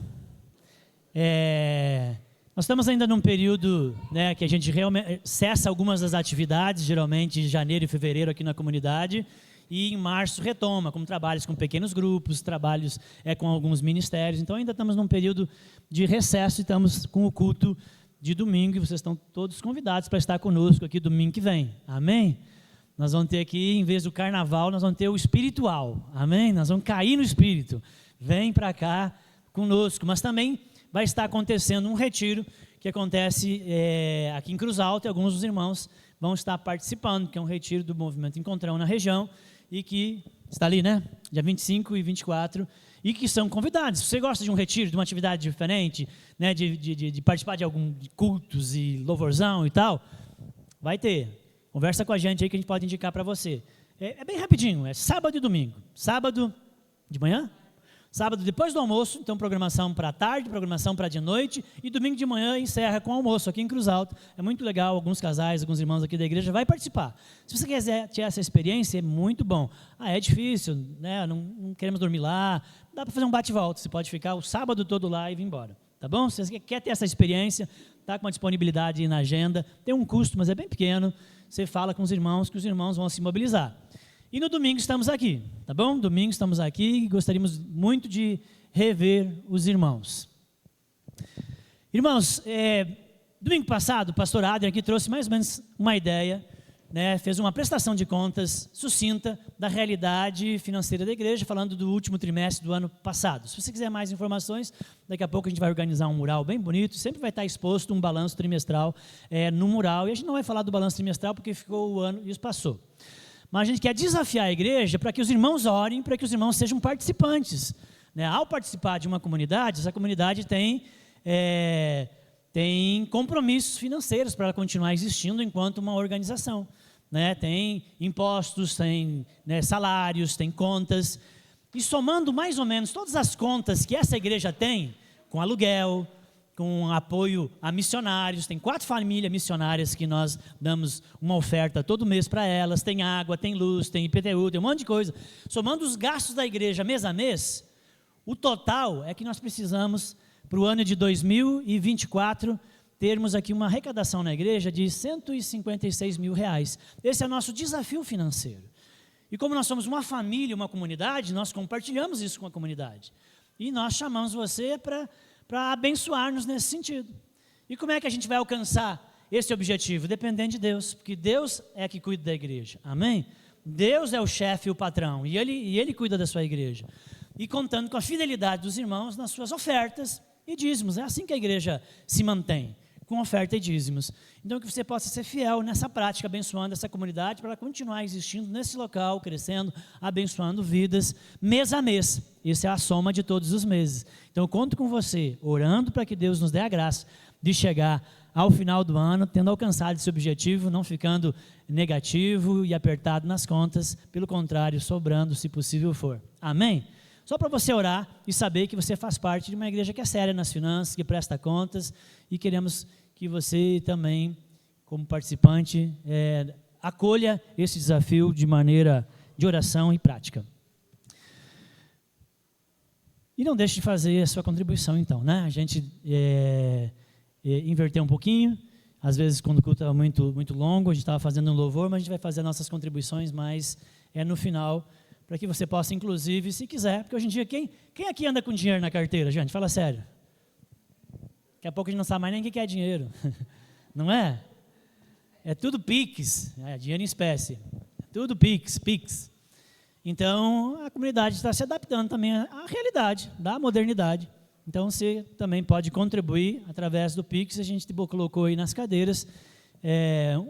Nós estamos ainda num período, né, que a gente realmente cessa algumas das atividades, geralmente em janeiro e fevereiro aqui na comunidade, e em março retoma, como trabalhos com pequenos grupos, trabalhos com alguns ministérios. Então ainda estamos num período de recesso e estamos com o culto de domingo, e vocês estão todos convidados para estar conosco aqui domingo que vem, amém? Nós vamos ter aqui, em vez do carnaval, nós vamos ter o espiritual, amém? Nós vamos cair no espírito, vem para cá conosco, mas também vai estar acontecendo um retiro que acontece aqui em Cruz Alta, e alguns dos irmãos vão estar participando, que é um retiro do Movimento Encontrão na região, e que está ali, né? Dia 25 e 24, e que são convidados. Se você gosta de um retiro, de uma atividade diferente, né? de participar de alguns cultos e louvorzão e tal, vai ter. Conversa com a gente aí que a gente pode indicar para você. É bem rapidinho, é sábado e domingo. Sábado de manhã? Sábado depois do almoço, então programação para tarde, programação para de noite, e domingo de manhã encerra com almoço aqui em Cruz Alta. É muito legal, alguns casais, alguns irmãos aqui da igreja vai participar. Se você quiser ter essa experiência, é muito bom. É difícil, né? Não queremos dormir lá, dá para fazer um bate-volta, você pode ficar o sábado todo lá e vir embora, tá bom? Se você quer ter essa experiência, está com uma disponibilidade aí na agenda, tem um custo, mas é bem pequeno, você fala com os irmãos, que os irmãos vão se mobilizar. E no domingo estamos aqui, tá bom? Domingo estamos aqui e gostaríamos muito de rever os irmãos. Irmãos, domingo passado, o pastor Adrian aqui trouxe mais ou menos uma ideia, né? Fez uma prestação de contas sucinta da realidade financeira da igreja, falando do último trimestre do ano passado. Se você quiser mais informações, daqui a pouco a gente vai organizar um mural bem bonito, sempre vai estar exposto um balanço trimestral no mural, e a gente não vai falar do balanço trimestral porque ficou o ano e isso passou. Mas a gente quer desafiar a igreja para que os irmãos orem, para que os irmãos sejam participantes, né? Ao participar de uma comunidade, essa comunidade tem compromissos financeiros para ela continuar existindo enquanto uma organização, né? Tem impostos, tem, né, salários, tem contas, e somando mais ou menos todas as contas que essa igreja tem, com aluguel, com apoio a missionários, tem 4 famílias missionárias que nós damos uma oferta todo mês para elas, tem água, tem luz, tem IPTU, tem um monte de coisa. Somando os gastos da igreja mês a mês, o total é que nós precisamos, para o ano de 2024, termos aqui uma arrecadação na igreja de R$156 mil. Esse é o nosso desafio financeiro. E como nós somos uma família, uma comunidade, nós compartilhamos isso com a comunidade. E nós chamamos você para abençoar-nos nesse sentido. E como é que a gente vai alcançar esse objetivo? Dependendo de Deus, porque Deus é que cuida da igreja, amém? Deus é o chefe e o patrão, e Ele cuida da sua igreja. E contando com a fidelidade dos irmãos nas suas ofertas e dízimos, é assim que a igreja se mantém, com oferta e dízimos. Então que você possa ser fiel nessa prática, abençoando essa comunidade, para ela continuar existindo nesse local, crescendo, abençoando vidas, mês a mês. Isso é a soma de todos os meses. Então eu conto com você, orando para que Deus nos dê a graça de chegar ao final do ano, tendo alcançado esse objetivo, não ficando negativo e apertado nas contas, pelo contrário, sobrando, se possível for. Amém? Só para você orar e saber que você faz parte de uma igreja que é séria nas finanças, que presta contas, e queremos que você também, como participante, acolha esse desafio de maneira de oração e prática. E não deixe de fazer a sua contribuição, então, né? A gente inverteu um pouquinho, às vezes quando o culto estava muito longo, a gente estava fazendo um louvor, mas a gente vai fazer nossas contribuições mais no final, para que você possa, inclusive, se quiser, porque hoje em dia, quem aqui anda com dinheiro na carteira, gente? Fala sério. Daqui a pouco a gente não sabe mais nem o que é dinheiro, não é? É tudo Pix, dinheiro em espécie, tudo Pix. Então, a comunidade está se adaptando também à realidade da modernidade. Então, você também pode contribuir através do Pix, a gente colocou aí nas cadeiras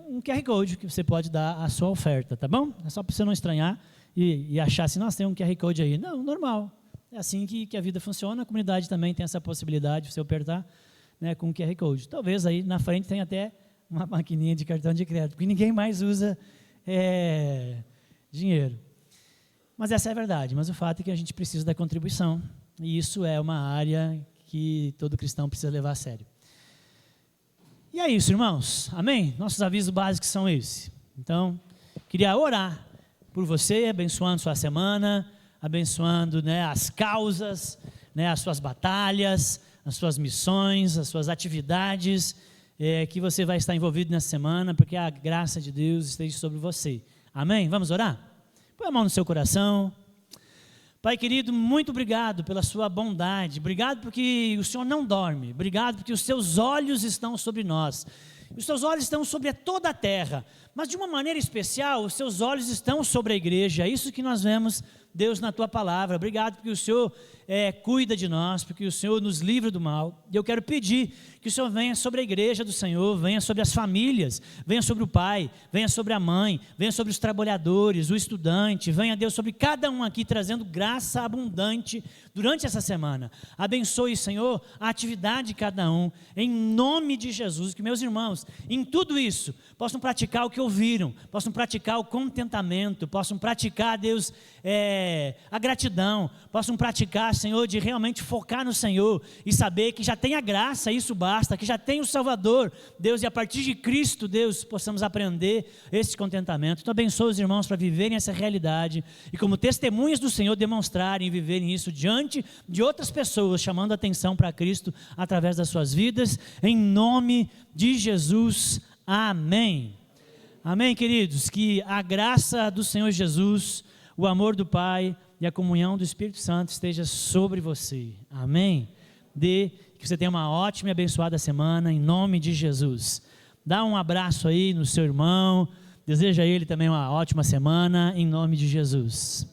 um QR Code que você pode dar a sua oferta, tá bom? É só para você não estranhar e achar assim, nossa, tem um QR Code aí. Não, normal. É assim que a vida funciona, a comunidade também tem essa possibilidade de você apertar, né, com o QR Code. Talvez aí na frente tenha até uma maquininha de cartão de crédito, porque ninguém mais usa dinheiro. Mas essa é a verdade, mas o fato é que a gente precisa da contribuição, e isso é uma área que todo cristão precisa levar a sério. E é isso, irmãos, amém? Nossos avisos básicos são esses. Então, queria orar por você, abençoando sua semana, abençoando, né, as causas, né, as suas batalhas, as suas missões, as suas atividades, que você vai estar envolvido nessa semana, porque a graça de Deus esteja sobre você. Amém? Vamos orar? Põe a mão no seu coração. Pai querido, muito obrigado pela sua bondade, obrigado porque o Senhor não dorme, obrigado porque os seus olhos estão sobre nós, os seus olhos estão sobre toda a terra, mas de uma maneira especial, os seus olhos estão sobre a igreja, é isso que nós vemos, Deus, na tua palavra. Obrigado porque o Senhor cuida de nós, porque o Senhor nos livra do mal. E eu quero pedir que o Senhor venha sobre a igreja do Senhor, venha sobre as famílias, venha sobre o pai, venha sobre a mãe, venha sobre os trabalhadores, o estudante, venha, Deus, sobre cada um aqui, trazendo graça abundante durante essa semana. Abençoe, Senhor, a atividade de cada um, em nome de Jesus, que meus irmãos, em tudo isso, possam praticar o que ouviram, possam praticar o contentamento, possam praticar, Deus, a gratidão, possam praticar, Senhor, de realmente focar no Senhor e saber que já tem a graça, isso basta, que já tem o Salvador, Deus, e a partir de Cristo, Deus, possamos aprender esse contentamento. Então abençoa os irmãos para viverem essa realidade e como testemunhas do Senhor demonstrarem e viverem isso diante de outras pessoas, chamando a atenção para Cristo através das suas vidas, em nome de Jesus, amém. Amém, queridos, que a graça do Senhor Jesus, o amor do Pai e a comunhão do Espírito Santo esteja sobre você, amém? Que você tenha uma ótima e abençoada semana, em nome de Jesus. Dá um abraço aí no seu irmão, deseja a ele também uma ótima semana, em nome de Jesus.